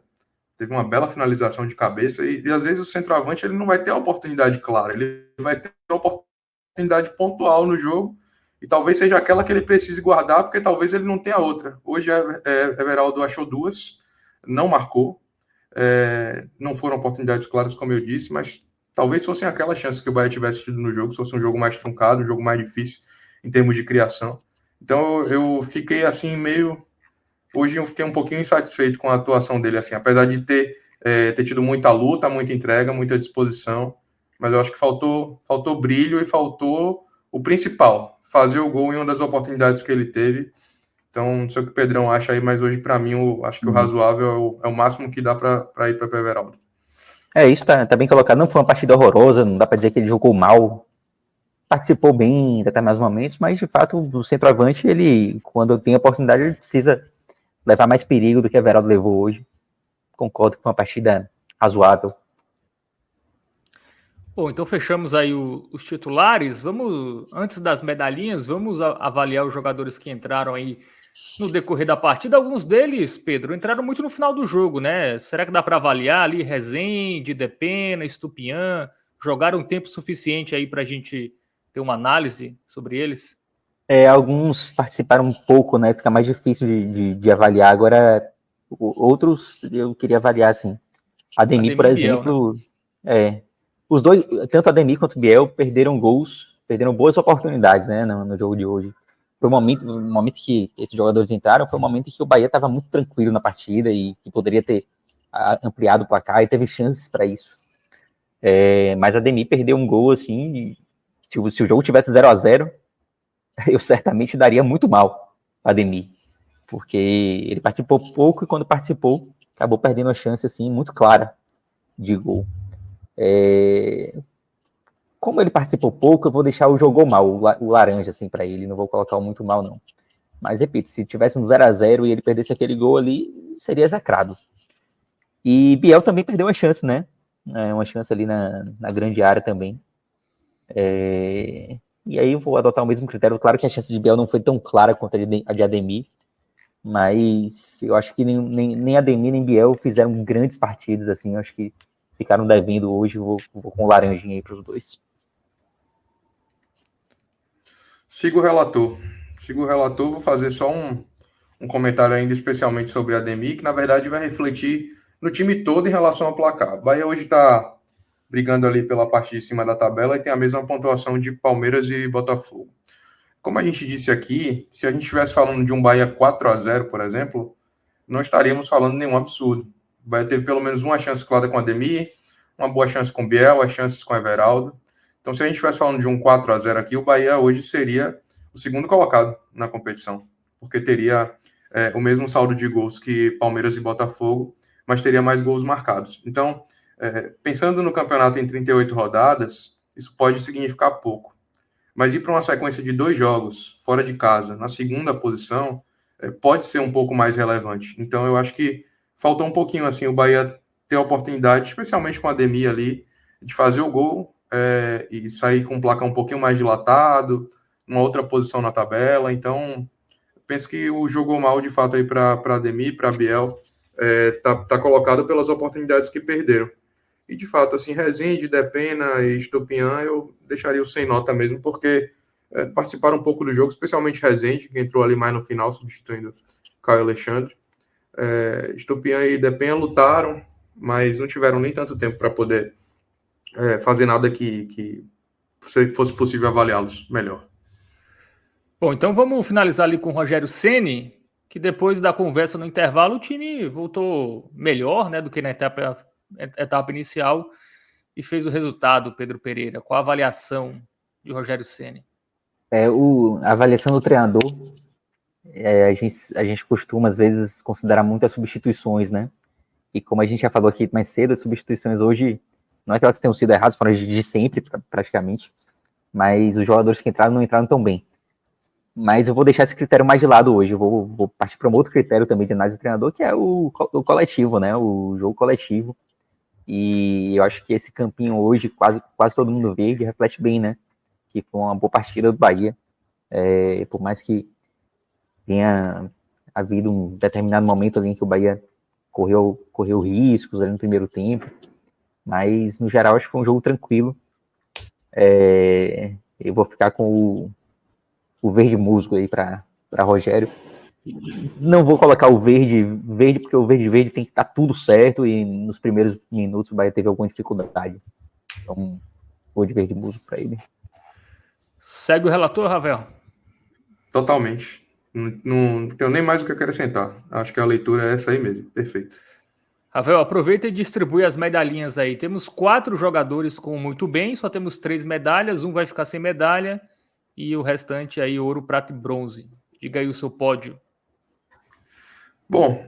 teve uma bela finalização de cabeça e às vezes o centroavante ele não vai ter a oportunidade clara, ele vai ter a oportunidade pontual no jogo e talvez seja aquela que ele precise guardar, porque talvez ele não tenha outra. Hoje Everaldo achou 2, não marcou, não foram oportunidades claras, como eu disse, mas talvez fossem aquelas chances que o Bahia tivesse tido no jogo, se fosse um jogo mais truncado, um jogo mais difícil em termos de criação. Então eu fiquei assim meio... Hoje eu fiquei um pouquinho insatisfeito com a atuação dele, assim, apesar de ter tido muita luta, muita entrega, muita disposição, mas eu acho que faltou brilho e faltou o principal, fazer o gol em uma das oportunidades que ele teve. Então, não sei o que o Pedrão acha aí, mas hoje, para mim, acho que o razoável é o máximo que dá para ir para o Everaldo. Isso tá bem colocado. Não foi uma partida horrorosa, não dá para dizer que ele jogou mal. Participou bem em determinados momentos, mas, de fato, o centroavante, ele, quando tem a oportunidade, ele precisa levar mais perigo do que o Everaldo levou hoje. Concordo que foi uma partida razoável. Bom, então fechamos aí os titulares. Vamos, antes das medalhinhas, vamos avaliar os jogadores que entraram aí no decorrer da partida. Alguns deles, Pedro, entraram muito no final do jogo, né? Será que dá para avaliar ali? Rezende, Depena, Estupian, jogaram tempo suficiente aí para a gente ter uma análise sobre eles? Alguns participaram um pouco, né? Fica mais difícil de avaliar. Agora, outros eu queria avaliar, assim. Ademir, por exemplo, Biel, né? Os dois, tanto Ademir quanto Biel, perderam boas oportunidades, né, no jogo de hoje. Foi um momento que esses jogadores entraram, foi um momento em que o Bahia estava muito tranquilo na partida e que poderia ter ampliado o placar e teve chances para isso. Mas Ademir perdeu um gol, assim, se o jogo tivesse 0-0, eu certamente daria muito mal a Ademir, porque ele participou pouco e quando participou, acabou perdendo uma chance, assim, muito clara de gol. Como ele participou pouco, eu vou deixar o jogou mal, o laranja, assim, para ele, não vou colocar o muito mal, não. Mas, repito, se tivesse um 0-0 e ele perdesse aquele gol ali, seria execrado. E Biel também perdeu uma chance, né? Uma chance ali na grande área também. E aí eu vou adotar o mesmo critério. Claro que a chance de Biel não foi tão clara quanto a de Ademir, mas eu acho que nem Ademir nem Biel fizeram grandes partidas, assim, eu acho que ficaram devendo hoje, vou com o laranjinha aí para os dois. Sigo o relator, vou fazer só um comentário ainda especialmente sobre a Ademir, que na verdade vai refletir no time todo em relação ao placar. O Bahia hoje está brigando ali pela parte de cima da tabela e tem a mesma pontuação de Palmeiras e Botafogo. Como a gente disse aqui, se a gente estivesse falando de um Bahia 4-0, por exemplo, não estaríamos falando nenhum absurdo. O Bahia teve pelo menos uma chance clara com o Ademir, uma boa chance com o Biel, as chances com o Everaldo. Então, se a gente estivesse falando de um 4-0 aqui, o Bahia hoje seria o segundo colocado na competição, porque teria o mesmo saldo de gols que Palmeiras e Botafogo, mas teria mais gols marcados. Então, pensando no campeonato em 38 rodadas, isso pode significar pouco. Mas ir para uma sequência de 2 jogos fora de casa, na segunda posição, pode ser um pouco mais relevante. Então, eu acho que faltou um pouquinho assim o Bahia ter a oportunidade, especialmente com a Ademir ali, de fazer o gol e sair com um placar um pouquinho mais dilatado, uma outra posição na tabela. Então, penso que o jogou mal de fato aí para Ademir, para Biel, tá colocado pelas oportunidades que perderam. E de fato, assim, Rezende, Depena e Estupiñán eu deixaria sem nota mesmo, porque participaram um pouco do jogo, especialmente Rezende, que entrou ali mais no final, substituindo Caio Alexandre. Estupiñán e Depena lutaram, mas não tiveram nem tanto tempo para poder fazer nada que fosse possível avaliá-los melhor. Bom, então vamos finalizar ali com o Rogério Ceni, que depois da conversa no intervalo o time voltou melhor, né, do que na etapa inicial e fez o resultado, Pedro Pereira. Qual a avaliação de Rogério Ceni? A avaliação do treinador, a gente costuma às vezes considerar muitas substituições, né? E como a gente já falou aqui mais cedo, as substituições hoje, não é que elas tenham sido erradas, foram de sempre, praticamente, mas os jogadores que entraram não entraram tão bem. Mas eu vou deixar esse critério mais de lado hoje, eu vou partir para um outro critério também de análise do treinador, que é o coletivo, né? O jogo coletivo. E eu acho que esse campinho hoje, quase todo mundo verde, reflete bem, né? Que foi uma boa partida do Bahia. Por mais que tenha havido um determinado momento ali em que o Bahia correu riscos ali no primeiro tempo, mas no geral acho que foi um jogo tranquilo. Eu vou ficar com o verde musgo aí para Rogério. Não vou colocar o verde, porque o verde tem que estar tudo certo e nos primeiros minutos o Bahia teve alguma dificuldade. Então, vou de verde musgo para ele. Segue o relator, Ravel? Totalmente. Não tenho nem mais o que acrescentar. Acho que a leitura é essa aí mesmo. Perfeito. Ravel, aproveita e distribui as medalhinhas aí. Temos 4 jogadores com muito bem, só temos 3 medalhas, um vai ficar sem medalha e o restante aí ouro, prata e bronze. Diga aí o seu pódio. Bom,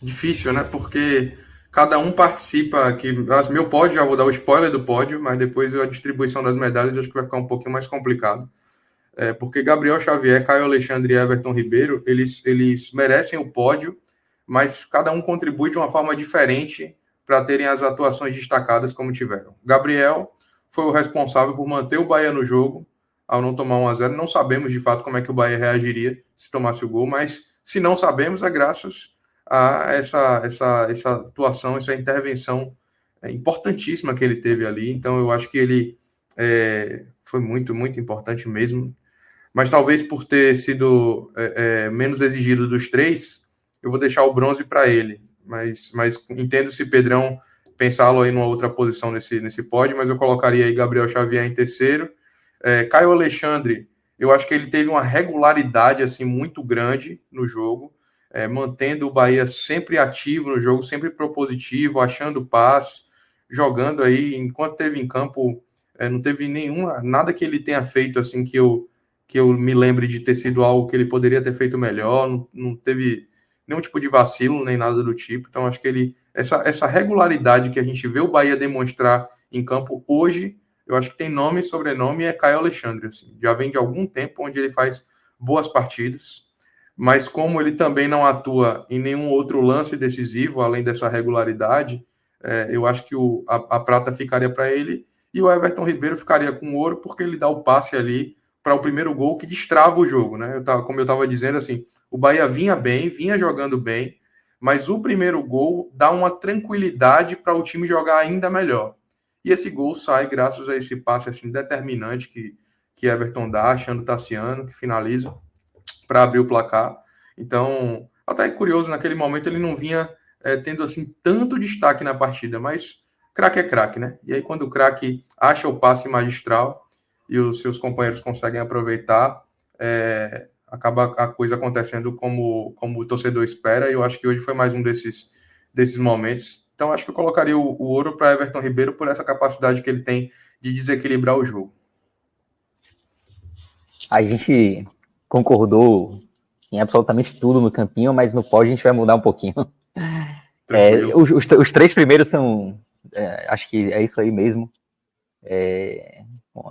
difícil, né? Porque cada um participa aqui. Meu pódio, já vou dar o spoiler do pódio, mas depois a distribuição das medalhas eu acho que vai ficar um pouquinho mais complicado. Porque Gabriel Xavier, Caio Alexandre e Everton Ribeiro, eles merecem o pódio, mas cada um contribui de uma forma diferente para terem as atuações destacadas como tiveram. Gabriel foi o responsável por manter o Bahia no jogo, ao não tomar 1-0. Não sabemos de fato como é que o Bahia reagiria se tomasse o gol, mas se não sabemos, é graças a essa atuação, essa intervenção importantíssima que ele teve ali. Então, eu acho que ele foi muito, muito importante mesmo. Mas talvez por ter sido menos exigido dos 3, eu vou deixar o bronze para ele. Mas entendo se Pedrão pensá-lo aí numa outra posição nesse pódio, mas eu colocaria aí Gabriel Xavier em terceiro. Caio Alexandre, eu acho que ele teve uma regularidade assim muito grande no jogo, mantendo o Bahia sempre ativo no jogo, sempre propositivo, achando passe, jogando aí, enquanto teve em campo, não teve nada que ele tenha feito assim que eu me lembre de ter sido algo que ele poderia ter feito melhor, não teve nenhum tipo de vacilo, nem nada do tipo. Então, acho que essa regularidade que a gente vê o Bahia demonstrar em campo hoje, eu acho que tem nome e sobrenome, é Caio Alexandre. Assim. Já vem de algum tempo onde ele faz boas partidas, mas como ele também não atua em nenhum outro lance decisivo, além dessa regularidade, eu acho que a prata ficaria para ele, e o Everton Ribeiro ficaria com ouro, porque ele dá o passe ali para o primeiro gol que destrava o jogo, né? Como eu estava dizendo, assim, o Bahia vinha bem, vinha jogando bem, mas o primeiro gol dá uma tranquilidade para o time jogar ainda melhor. E esse gol sai graças a esse passe assim, determinante que Everton dá, achando o Tassiano, que finaliza para abrir o placar. Então, até é curioso, naquele momento ele não vinha tendo assim tanto destaque na partida, mas craque é craque, né? E aí quando o craque acha o passe magistral e os seus companheiros conseguem aproveitar, acaba a coisa acontecendo como o torcedor espera, e eu acho que hoje foi mais um desses momentos. Então acho que eu colocaria o ouro para Everton Ribeiro por essa capacidade que ele tem de desequilibrar o jogo. A gente concordou em absolutamente tudo no campinho, mas no pódio a gente vai mudar um pouquinho. Os 3 primeiros são, acho que é isso aí mesmo.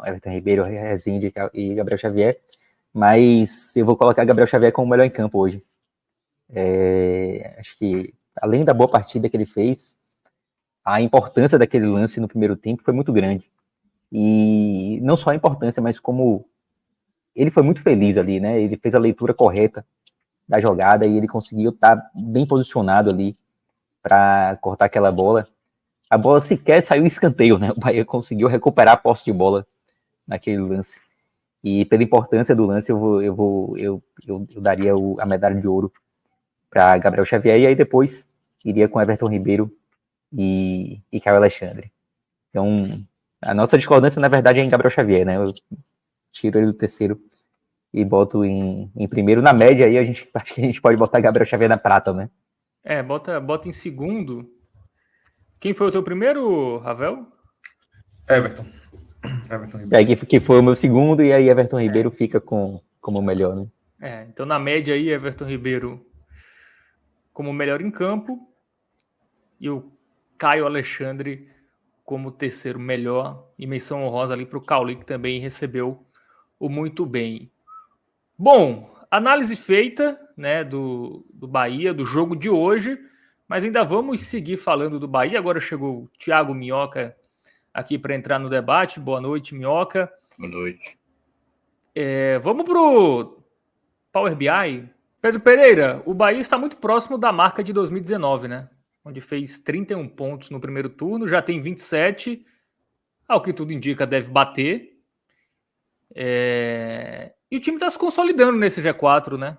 Everton Ribeiro, Rezende e Gabriel Xavier. Mas eu vou colocar Gabriel Xavier como o melhor em campo hoje. Acho que, além da boa partida que ele fez, a importância daquele lance no primeiro tempo foi muito grande. E não só a importância, mas como ele foi muito feliz ali, né? Ele fez a leitura correta da jogada e ele conseguiu estar bem posicionado ali para cortar aquela bola. A bola sequer saiu em escanteio, né? O Bahia conseguiu recuperar a posse de bola naquele lance. E pela importância do lance, eu daria a medalha de ouro para Gabriel Xavier, e aí depois iria com Everton Ribeiro e Caio Alexandre. Então, a nossa discordância, na verdade, é em Gabriel Xavier, né? Eu tiro ele do terceiro e boto em primeiro. Na média aí, acho que a gente pode botar Gabriel Xavier na prata, né? Bota em segundo. Quem foi o teu primeiro, Ravel? Everton Ribeiro. Que foi o meu segundo, e aí Everton Ribeiro fica como o melhor, né? Então na média aí, Everton Ribeiro como o melhor em campo e o Caio Alexandre como o terceiro melhor, e menção honrosa ali para o Cauli, que também recebeu o muito bem. Bom, análise feita, né, do Bahia, do jogo de hoje, mas ainda vamos seguir falando do Bahia. Agora chegou o Thiago Minhoca aqui para entrar no debate. Boa noite, Minhoca. Boa noite. Vamos para o Power BI. Pedro Pereira, o Bahia está muito próximo da marca de 2019, né? Onde fez 31 pontos no primeiro turno, já tem 27, ao que tudo indica deve bater. E o time está se consolidando nesse G4, né?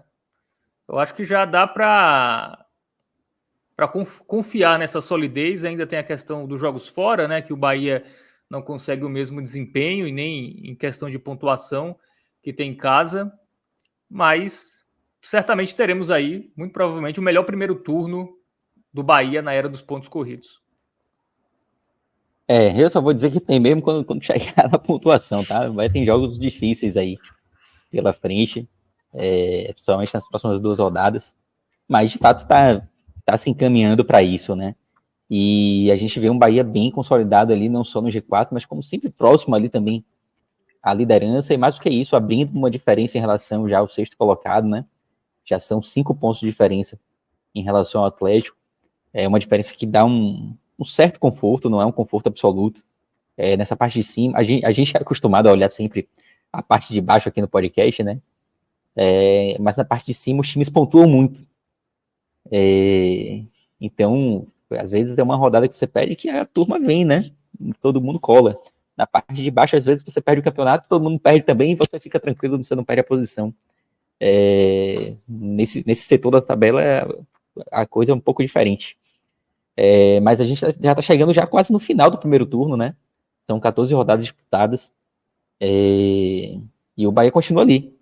Eu acho que já dá para confiar nessa solidez. Ainda tem a questão dos jogos fora, né? Que o Bahia não consegue o mesmo desempenho e nem em questão de pontuação que tem em casa. Mas certamente teremos aí, muito provavelmente, o melhor primeiro turno do Bahia na era dos pontos corridos. Eu só vou dizer que tem mesmo quando chegar na pontuação, tá? Vai ter jogos difíceis aí pela frente, principalmente nas próximas 2 rodadas, mas de fato tá se encaminhando para isso, né? E a gente vê um Bahia bem consolidado ali, não só no G4, mas como sempre próximo ali também à liderança, e mais do que isso, abrindo uma diferença em relação já ao 6º colocado, né? Já são 5 pontos de diferença em relação ao Atlético. É uma diferença que dá um certo conforto, não é um conforto absoluto. Nessa parte de cima, a gente é acostumado a olhar sempre a parte de baixo aqui no podcast, né? Mas na parte de cima os times pontuam muito. Então, às vezes tem uma rodada que você perde que a turma vem, né? Todo mundo cola. Na parte de baixo, às vezes você perde o campeonato, todo mundo perde também e você fica tranquilo, você não perde a posição. Nesse setor da tabela, a coisa é um pouco diferente. Mas a gente já está chegando já quase no final do primeiro turno, né? São 14 rodadas disputadas. E o Bahia continua ali.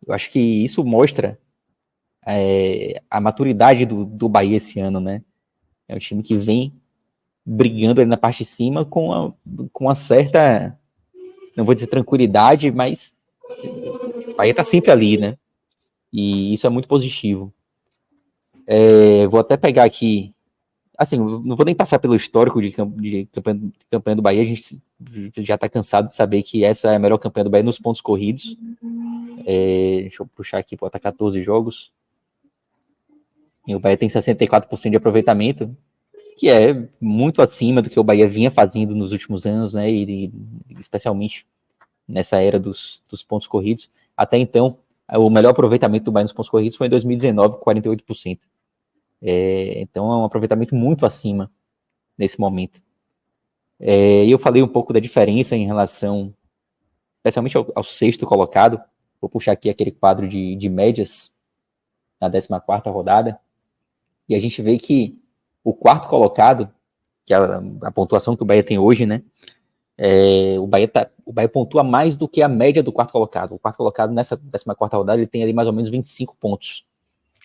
Eu acho que isso mostra a maturidade do Bahia esse ano, né? É um time que vem brigando ali na parte de cima com uma certa, não vou dizer tranquilidade, mas o Bahia tá sempre ali, né? E isso é muito positivo. Vou até pegar aqui, assim, não vou nem passar pelo histórico de campanha do Bahia, a gente já tá cansado de saber que essa é a melhor campanha do Bahia nos pontos corridos. Deixa eu puxar aqui, botar 14 jogos. E o Bahia tem 64% de aproveitamento, que é muito acima do que o Bahia vinha fazendo nos últimos anos, né? E especialmente nessa era dos pontos corridos. Até então, o melhor aproveitamento do Bahia nos pontos corridos foi em 2019, 48%. Então é um aproveitamento muito acima nesse momento. E eu falei um pouco da diferença em relação, especialmente ao 6º colocado. Vou puxar aqui aquele quadro de médias na 14ª rodada. E a gente vê que o 4º colocado, que é a pontuação que o Bahia tem hoje, né? O Bahia pontua mais do que a média do quarto colocado. O quarto colocado nessa 14ª rodada, ele tem ali mais ou menos 25 pontos.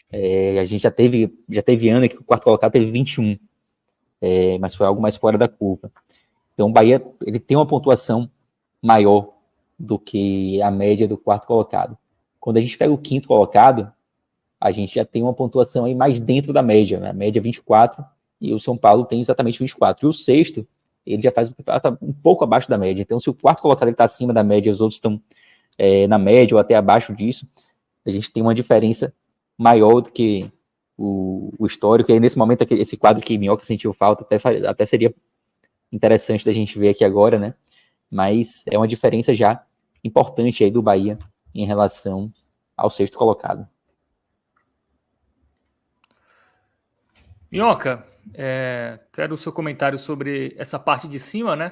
A gente já teve ano que o quarto colocado teve 21, mas foi algo mais fora da curva. Então o Bahia, ele tem uma pontuação maior do que a média do quarto colocado. Quando a gente pega o quinto colocado, a gente já tem uma pontuação aí mais dentro da média, né? A média é 24, e o São Paulo tem exatamente 24. E o sexto, ele já faz um pouco abaixo da média. Então, se o quarto colocado está acima da média e os outros estão na média ou até abaixo disso, a gente tem uma diferença maior do que o histórico. E aí, nesse momento, esse quadro que Minhoca sentiu falta, até seria interessante da gente ver aqui agora, né? Mas é uma diferença já importante aí do Bahia em relação ao sexto colocado. Minhoca, quero o seu comentário sobre essa parte de cima, né?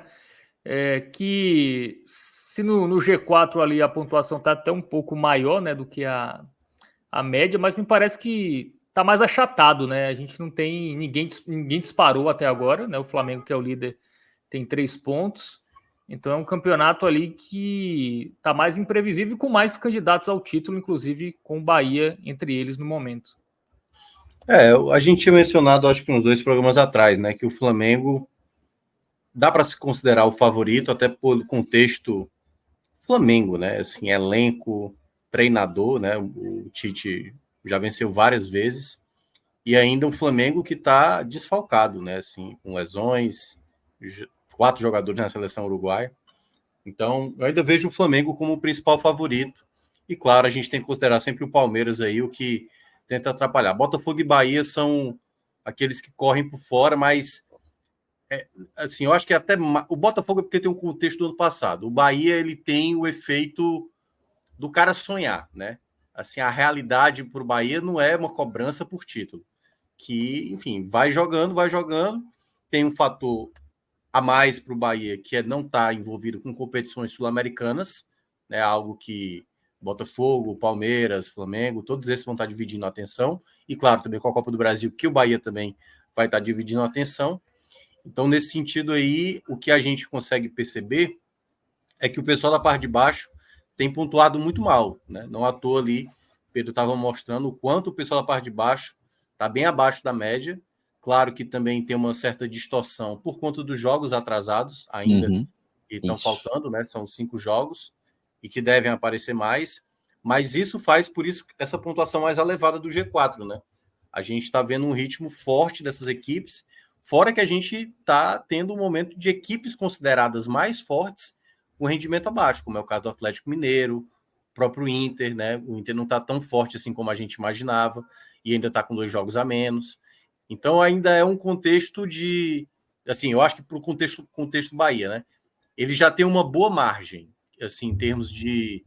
Que se no G4 ali a pontuação está até um pouco maior, né, do que a média, mas me parece que está mais achatado, né? A gente não tem ninguém disparou até agora, né? O Flamengo, que é o líder, tem 3 pontos. Então é um campeonato ali que está mais imprevisível, com mais candidatos ao título, inclusive com o Bahia entre eles no momento. A gente tinha mencionado, acho que uns 2 programas atrás, né, que o Flamengo dá para se considerar o favorito, até por contexto Flamengo, né, assim, elenco, treinador, né, o Tite já venceu várias vezes, e ainda um Flamengo que está desfalcado, né, assim, com lesões, 4 jogadores na seleção uruguaia. Então, eu ainda vejo o Flamengo como o principal favorito, e claro, a gente tem que considerar sempre o Palmeiras aí, o que tenta atrapalhar. Botafogo e Bahia são aqueles que correm por fora, mas assim, eu acho que até o Botafogo é porque tem um contexto do ano passado. O Bahia, ele tem o efeito do cara sonhar, né? Assim, a realidade para o Bahia não é uma cobrança por título, que, enfim, vai jogando, tem um fator a mais para o Bahia, que é não estar envolvido com competições sul-americanas, né? Algo que Botafogo, Palmeiras, Flamengo, todos esses vão estar dividindo a atenção. E, claro, também com a Copa do Brasil, que o Bahia também vai estar dividindo a atenção. Então, nesse sentido aí, o que a gente consegue perceber é que o pessoal da parte de baixo tem pontuado muito mal, né? Não à toa ali, Pedro estava mostrando o quanto o pessoal da parte de baixo está bem abaixo da média. Claro que também tem uma certa distorção por conta dos jogos atrasados ainda, que estão faltando, né? São 5 jogos e que devem aparecer mais, mas isso faz, por isso, essa pontuação mais elevada do G4, né? A gente está vendo um ritmo forte dessas equipes, fora que a gente está tendo um momento de equipes consideradas mais fortes com rendimento abaixo, como é o caso do Atlético Mineiro, o próprio Inter, né? O Inter não está tão forte assim como a gente imaginava, e ainda está com 2 jogos a menos. Então ainda é um contexto de... Assim, eu acho que para o contexto Bahia, né? Ele já tem uma boa margem, assim, em termos de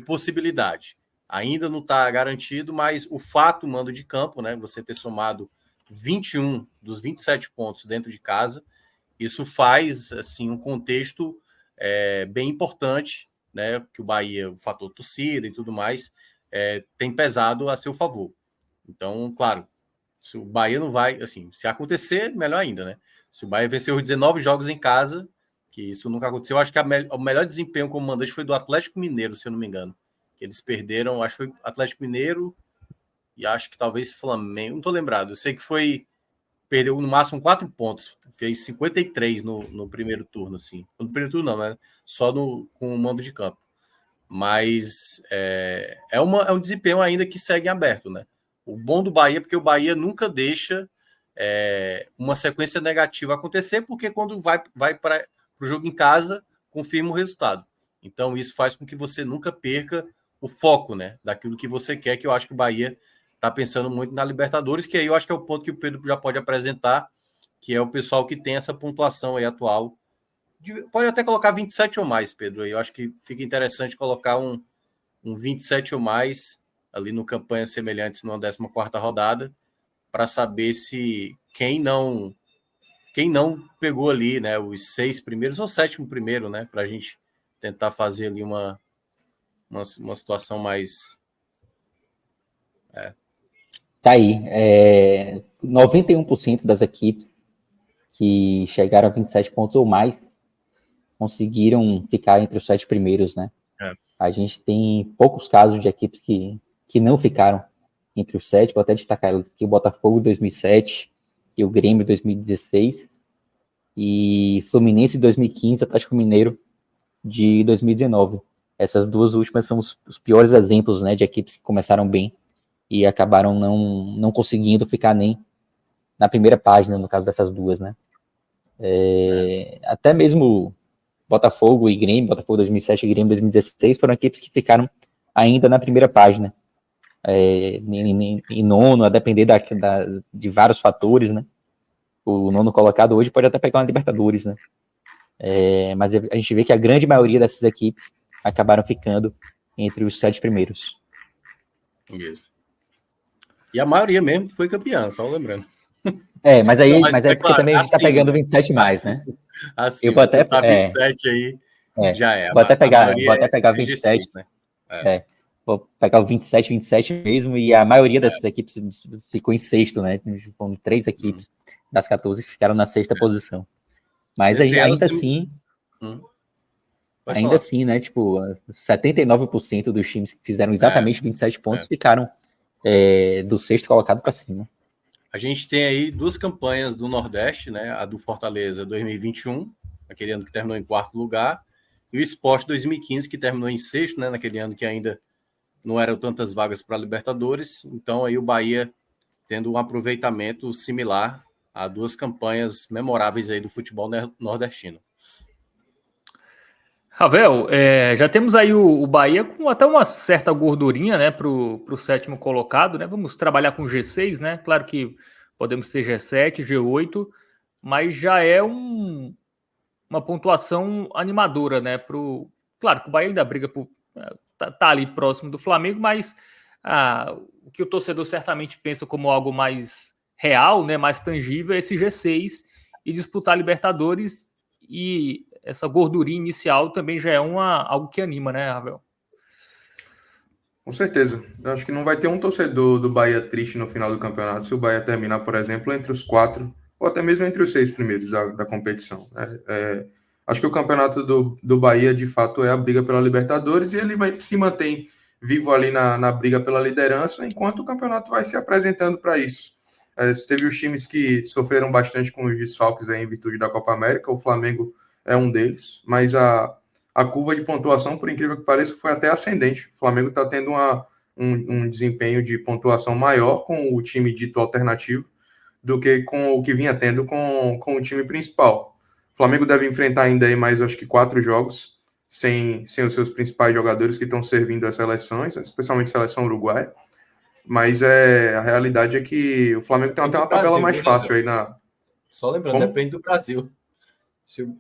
possibilidade. Ainda não está garantido, mas o fato mando de campo, né? Você ter somado 21 dos 27 pontos dentro de casa, isso faz, assim, um contexto bem importante, né? Que o Bahia, o fator torcida e tudo mais, tem pesado a seu favor. Então, claro, se o Bahia não vai, assim, se acontecer, melhor ainda, né? Se o Bahia venceu os 19 jogos em casa, que isso nunca aconteceu, acho que o melhor desempenho como mandante foi do Atlético Mineiro, se eu não me engano. Que eles perderam, acho que foi Atlético Mineiro e acho que talvez Flamengo, não tô lembrado. Eu sei que perdeu no máximo 4 pontos, fez 53 no primeiro turno, assim. No primeiro turno não, né? Só com o mando de campo. Mas é um desempenho ainda que segue aberto, né? O bom do Bahia é porque o Bahia nunca deixa uma sequência negativa acontecer, porque quando vai para o jogo em casa, confirma o resultado. Então, isso faz com que você nunca perca o foco, né, daquilo que você quer, que eu acho que o Bahia está pensando muito na Libertadores, que aí eu acho que é o ponto que o Pedro já pode apresentar, que é o pessoal que tem essa pontuação aí atual. Pode até colocar 27 ou mais, Pedro, aí eu acho que fica interessante colocar um 27 ou mais ali no campanhas semelhantes numa 14ª rodada, para saber se quem não pegou ali, né, os 6 primeiros ou 7º primeiro, né, para a gente tentar fazer ali uma situação mais... Tá aí. 91% das equipes que chegaram a 27 pontos ou mais conseguiram ficar entre os 7 primeiros, né? A gente tem poucos casos de equipes que não ficaram entre os 7, vou até destacar aqui o Botafogo 2007 e o Grêmio 2016, e Fluminense 2015, Atlético Mineiro de 2019. Essas duas últimas são os piores exemplos, né, de equipes que começaram bem e acabaram não conseguindo ficar nem na primeira página, no caso dessas duas, né? Até mesmo Botafogo e Grêmio, Botafogo 2007 e Grêmio 2016, foram equipes que ficaram ainda na primeira página. Em nono, a depender de vários fatores, né? O nono colocado hoje pode até pegar uma Libertadores, né? Mas a gente vê que a grande maioria dessas equipes acabaram ficando entre os 7 primeiros. Isso. E a maioria mesmo foi campeã, só lembrando. Mas é porque também a gente está pegando 27 mais, né? Assim, eu vou até 27 aí, já é. Vou até pegar 27, G6, né? Vou pegar o 27 mesmo, e a maioria dessas equipes ficou em sexto, né? Com 3 equipes das 14 que ficaram na sexta posição. Mas ainda assim, né? Tipo, 79% dos times que fizeram exatamente 27 pontos ficaram do sexto colocado para cima. A gente tem aí 2 campanhas do Nordeste, né? A do Fortaleza 2021, aquele ano que terminou em 4º lugar, e o Sport 2015, que terminou em 6º, né? Naquele ano que ainda não eram tantas vagas para Libertadores. Então aí o Bahia tendo um aproveitamento similar a 2 campanhas memoráveis aí do futebol nordestino. Ravel, já temos aí o Bahia com até uma certa gordurinha, né, para o 7º colocado, né? Vamos trabalhar com G6, né? Claro que podemos ter G7, G8, mas já é uma pontuação animadora, né? Claro que o Bahia ainda briga por tá ali próximo do Flamengo, mas o que o torcedor certamente pensa como algo mais real, né, mais tangível, é esse G6 e disputar Libertadores, e essa gordurinha inicial também já é algo que anima, né, Ravel? Com certeza. Eu acho que não vai ter um torcedor do Bahia triste no final do campeonato se o Bahia terminar, por exemplo, entre os 4 ou até mesmo entre os 6 primeiros da competição. Acho que o campeonato do Bahia, de fato, é a briga pela Libertadores, e ele vai se manter vivo ali na briga pela liderança, enquanto o campeonato vai se apresentando para isso. Teve os times que sofreram bastante com os desfalques em virtude da Copa América, o Flamengo é um deles, mas a curva de pontuação, por incrível que pareça, foi até ascendente. O Flamengo está tendo um desempenho de pontuação maior com o time dito alternativo do que com o que vinha tendo com o time principal. O Flamengo deve enfrentar ainda aí mais, acho que 4 jogos sem os seus principais jogadores que estão servindo as seleções, especialmente a seleção uruguaia. Mas a realidade é que o Flamengo tem até uma tabela mais fácil aí na... Só lembrando, depende do Brasil. Se o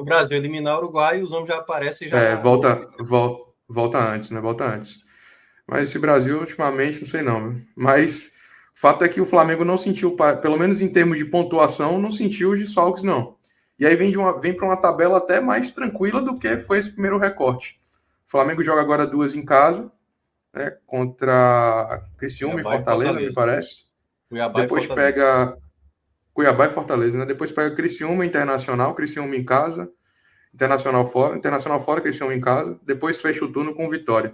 Brasil eliminar o Uruguai, os homens já aparecem e já... Volta antes, né? Volta antes. Mas esse Brasil, ultimamente, não sei não. Viu? Mas o fato é que o Flamengo não sentiu, pelo menos em termos de pontuação, não sentiu os desfalques, não. E aí vem para uma tabela até mais tranquila do que foi esse primeiro recorte. O Flamengo joga agora 2 em casa, né, contra Criciúma e Fortaleza, me parece. Depois pega Cuiabá e Fortaleza, né? Depois pega Criciúma, Internacional, Criciúma em casa, Internacional fora, Criciúma em casa. Depois fecha o turno com Vitória.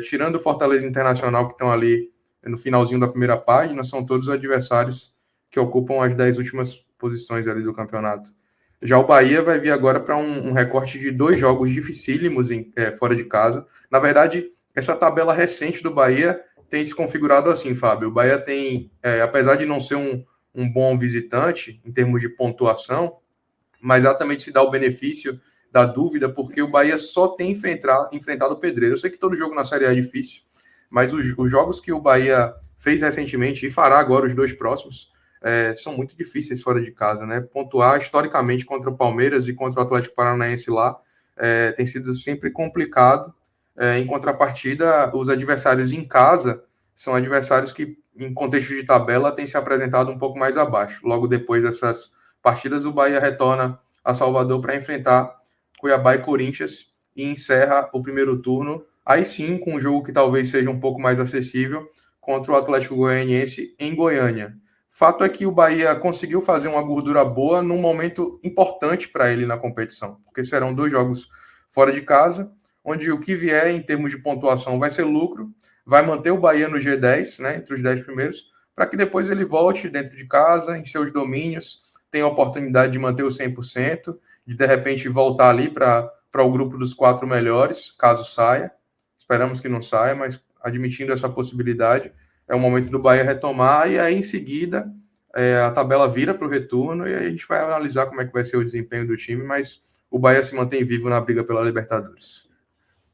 Tirando Fortaleza e Internacional, que estão ali no finalzinho da primeira página, são todos adversários que ocupam as 10 últimas posições ali do campeonato. Já o Bahia vai vir agora para um recorte de 2 jogos dificílimos fora de casa. Na verdade, essa tabela recente do Bahia tem se configurado assim, Fábio. O Bahia tem, apesar de não ser um bom visitante em termos de pontuação, mas exatamente se dá o benefício da dúvida, porque o Bahia só tem enfrentado o Pedreiro. Eu sei que todo jogo na Série A é difícil, mas os jogos que o Bahia fez recentemente e fará agora os 2 próximos são muito difíceis fora de casa, né? Pontuar historicamente contra o Palmeiras e contra o Atlético Paranaense lá tem sido sempre complicado. Em contrapartida, os adversários em casa são adversários que, em contexto de tabela, têm se apresentado um pouco mais abaixo. Logo depois dessas partidas, o Bahia retorna a Salvador para enfrentar Cuiabá e Corinthians e encerra o primeiro turno, aí sim, com um jogo que talvez seja um pouco mais acessível, contra o Atlético Goianiense em Goiânia. Fato é que o Bahia conseguiu fazer uma gordura boa num momento importante para ele na competição, porque serão 2 jogos fora de casa, onde o que vier em termos de pontuação vai ser lucro, vai manter o Bahia no G10, né, entre os 10 primeiros, para que depois ele volte dentro de casa, em seus domínios, tenha a oportunidade de manter o 100%, de repente voltar ali para o grupo dos 4 melhores, caso saia. Esperamos que não saia, mas admitindo essa possibilidade, é o momento do Bahia retomar, e aí em seguida a tabela vira para o retorno, e aí a gente vai analisar como é que vai ser o desempenho do time, mas o Bahia se mantém vivo na briga pela Libertadores.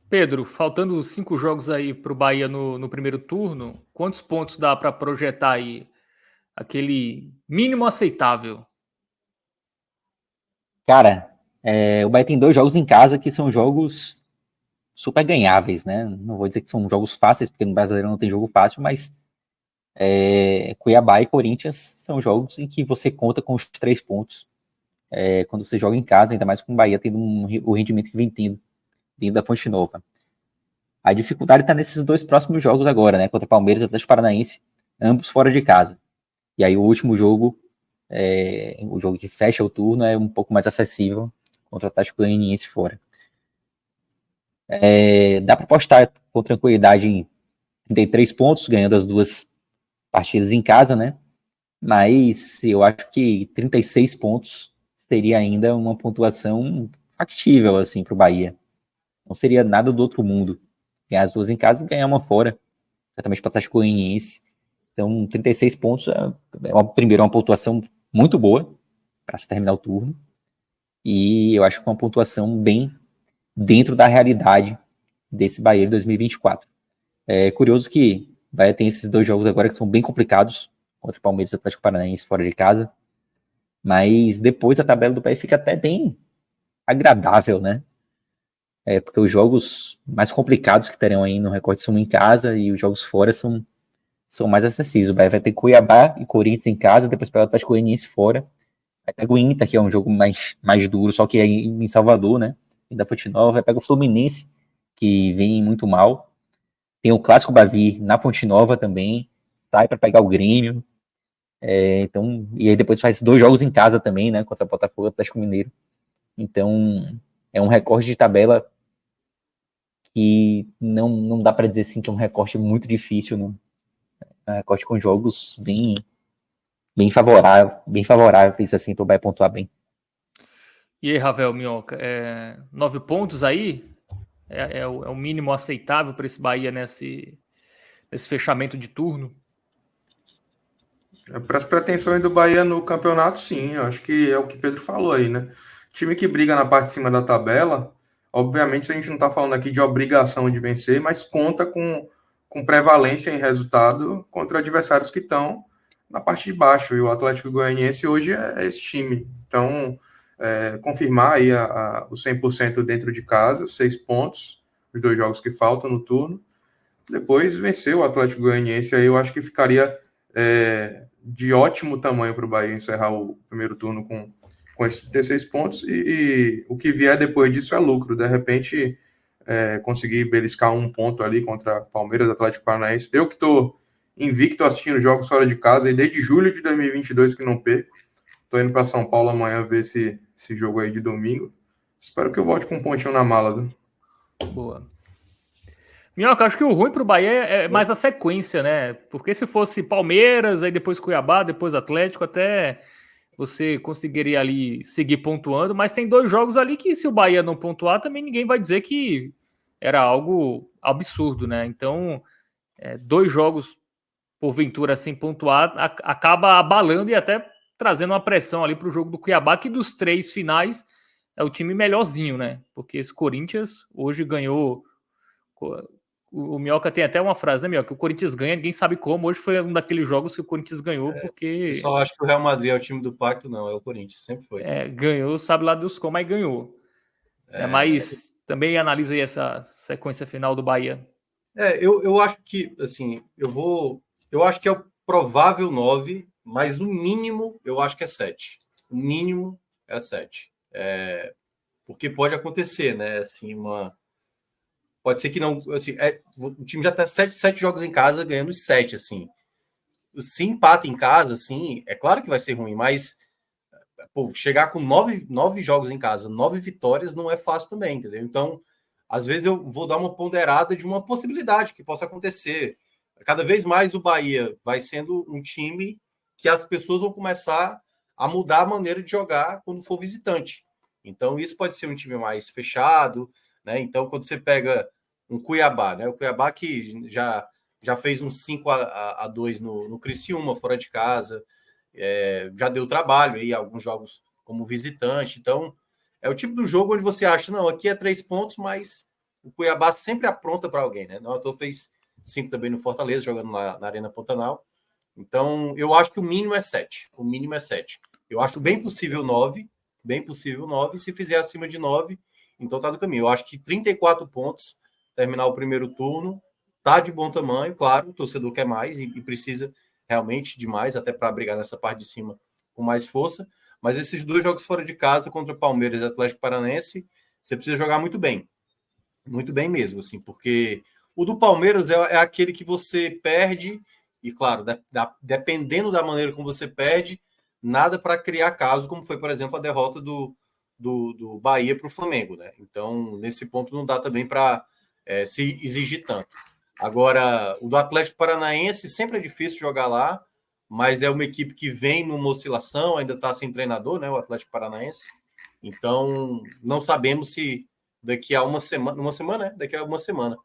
Pedro, faltando 5 jogos aí para o Bahia no primeiro turno, quantos pontos dá para projetar aí? Aquele mínimo aceitável. Cara, o Bahia tem 2 jogos em casa que são jogos super ganháveis, né? Não vou dizer que são jogos fáceis, porque no Brasileiro não tem jogo fácil, mas Cuiabá e Corinthians são jogos em que você conta com os 3 pontos quando você joga em casa, ainda mais com o Bahia tendo o rendimento que vem tendo dentro da Fonte Nova. A dificuldade está nesses 2 próximos jogos agora, né? Contra Palmeiras e Atlético Paranaense, ambos fora de casa. E aí o último jogo, o jogo que fecha o turno, é um pouco mais acessível contra o Atlético Goianiense fora. Dá para apostar com tranquilidade em 33 pontos, ganhando as 2 partidas em casa, né? Mas eu acho que 36 pontos seria ainda uma pontuação factível, assim, para o Bahia. Não seria nada do outro mundo. Ganhar as 2 em casa e ganhar uma fora, certamente para o Atlético Goianiense. Então, 36 pontos primeiro, uma pontuação muito boa para se terminar o turno. E eu acho que uma pontuação bem dentro da realidade desse Bahia de 2024. É curioso que o Bahia tem esses 2 jogos agora que são bem complicados, contra o Palmeiras e Atlético Paranaense fora de casa. Mas depois a tabela do Bahia fica até bem agradável, né? Porque os jogos mais complicados que terão aí no recorte são em casa e os jogos fora são mais acessíveis. O Bahia vai ter Cuiabá e Corinthians em casa, depois pega o Atlético Goianiense fora. Vai pegar o Inter, que é um jogo mais duro, só que é em Salvador, né? E da Fonte Nova. Vai pegar o Fluminense, que vem muito mal. Tem o Clássico Bavi na Fonte Nova também. Sai para pegar o Grêmio. Então, e aí depois faz 2 jogos em casa também, né? Contra o Botafogo e o Atlético Mineiro. Então, é um recorte de tabela que não dá para dizer assim que é um recorte muito difícil, não. É um recorte com jogos bem favoráveis assim, para o Bahia pontuar bem. E aí, Ravel, Minhoca, 9 pontos aí é o mínimo aceitável para esse Bahia nesse fechamento de turno? Para as pretensões do Bahia no campeonato, sim, eu acho que é o que Pedro falou aí, né? Time que briga na parte de cima da tabela, obviamente a gente não está falando aqui de obrigação de vencer, mas conta com prevalência em resultado contra adversários que estão na parte de baixo, e o Atlético Goianiense hoje é esse time. Então, confirmar aí o 100% dentro de casa, 6 pontos, os 2 jogos que faltam no turno, depois vencer o Atlético Goianiense, aí eu acho que ficaria de ótimo tamanho para o Bahia encerrar o primeiro turno com esses 16 pontos, e o que vier depois disso é lucro. De repente, conseguir beliscar 1 ponto ali contra Palmeiras, Atlético Paranaense. Eu que estou invicto assistindo jogos fora de casa, e desde julho de 2022 que não perco. Estou indo para São Paulo amanhã ver esse jogo aí de domingo. Espero que eu volte com um pontinho na mala. Viu? Boa. Minhoca, acho que o ruim para o Bahia é mais a sequência, né? Porque se fosse Palmeiras, aí depois Cuiabá, depois Atlético, até você conseguiria ali seguir pontuando, mas tem 2 jogos ali que se o Bahia não pontuar, também ninguém vai dizer que era algo absurdo, né? Então, 2 jogos, porventura, sem pontuar, acaba abalando e até trazendo uma pressão ali para o jogo do Cuiabá, que dos 3 finais é o time melhorzinho, né? Porque esse Corinthians hoje ganhou... O Minhoca tem até uma frase, né, Minhoca? O Corinthians ganha, ninguém sabe como. Hoje foi um daqueles jogos que o Corinthians ganhou, porque... Eu só acho que o Real Madrid é o time do pacto, não, é o Corinthians, sempre foi. Ganhou, sabe lá Deus como, mas ganhou. Mas também analisa aí essa sequência final do Bahia. Eu acho que, assim, eu acho que é o provável 9, mas o mínimo eu acho que é 7. O mínimo é 7. Porque pode acontecer, né? Assim, pode ser que não. Assim, o time já está 7 jogos em casa, ganhando os 7, assim. se empata em casa, assim, é claro que vai ser ruim, mas pô, chegar com 9 jogos em casa, 9 vitórias não é fácil também, entendeu? Então, às vezes eu vou dar uma ponderada de uma possibilidade que possa acontecer. Cada vez mais o Bahia vai sendo um time que as pessoas vão começar a mudar a maneira de jogar quando for visitante. Então, isso pode ser um time mais fechado, né? Então, quando você pega um Cuiabá, né? O Cuiabá que já fez um 5-2 no Criciúma, fora de casa, já deu trabalho aí, alguns jogos como visitante. Então, é o tipo do jogo onde você acha, não, aqui é 3 pontos, mas o Cuiabá sempre apronta para alguém, né? Não, eu fez 5 também no Fortaleza, jogando na Arena Pantanal. Então, eu acho que o mínimo é 7. O mínimo é 7. Eu acho bem possível 9. Bem possível 9. Se fizer acima de 9, então tá no caminho. Eu acho que 34 pontos, terminar o primeiro turno, tá de bom tamanho. Claro, o torcedor quer mais e precisa realmente de mais, até para brigar nessa parte de cima com mais força. Mas esses 2 jogos fora de casa, contra Palmeiras e Atlético Paranaense, você precisa jogar muito bem. Muito bem mesmo, assim, porque o do Palmeiras é aquele que você perde, e claro, dependendo da maneira como você perde, nada para criar caso, como foi, por exemplo, a derrota do Bahia para o Flamengo, né? Então, nesse ponto, não dá também para se exigir tanto. Agora, o do Atlético Paranaense sempre é difícil jogar lá, mas é uma equipe que vem numa oscilação, ainda está sem treinador, né? O Atlético Paranaense. Então, não sabemos se daqui a uma semana, né? Daqui a uma semana.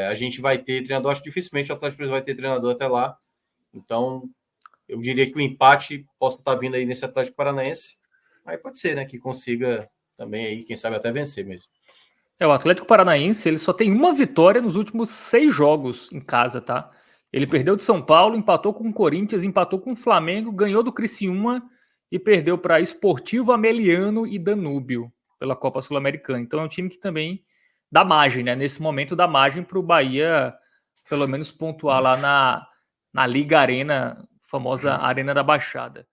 A gente vai ter treinador, acho que dificilmente o Atlético vai ter treinador até lá. Então, eu diria que o empate possa estar vindo aí nesse Atlético Paranaense. Aí pode ser, né? Que consiga também aí, quem sabe até vencer mesmo. O Atlético Paranaense, ele só tem uma vitória nos últimos 6 jogos em casa, tá? Ele perdeu de São Paulo, empatou com o Corinthians, empatou com o Flamengo, ganhou do Criciúma e perdeu para Esportivo Ameliano e Danúbio pela Copa Sul-Americana. Então é um time que também dá margem, né? Nesse momento dá margem para o Bahia pelo menos pontuar lá na Liga Arena, famosa Arena da Baixada.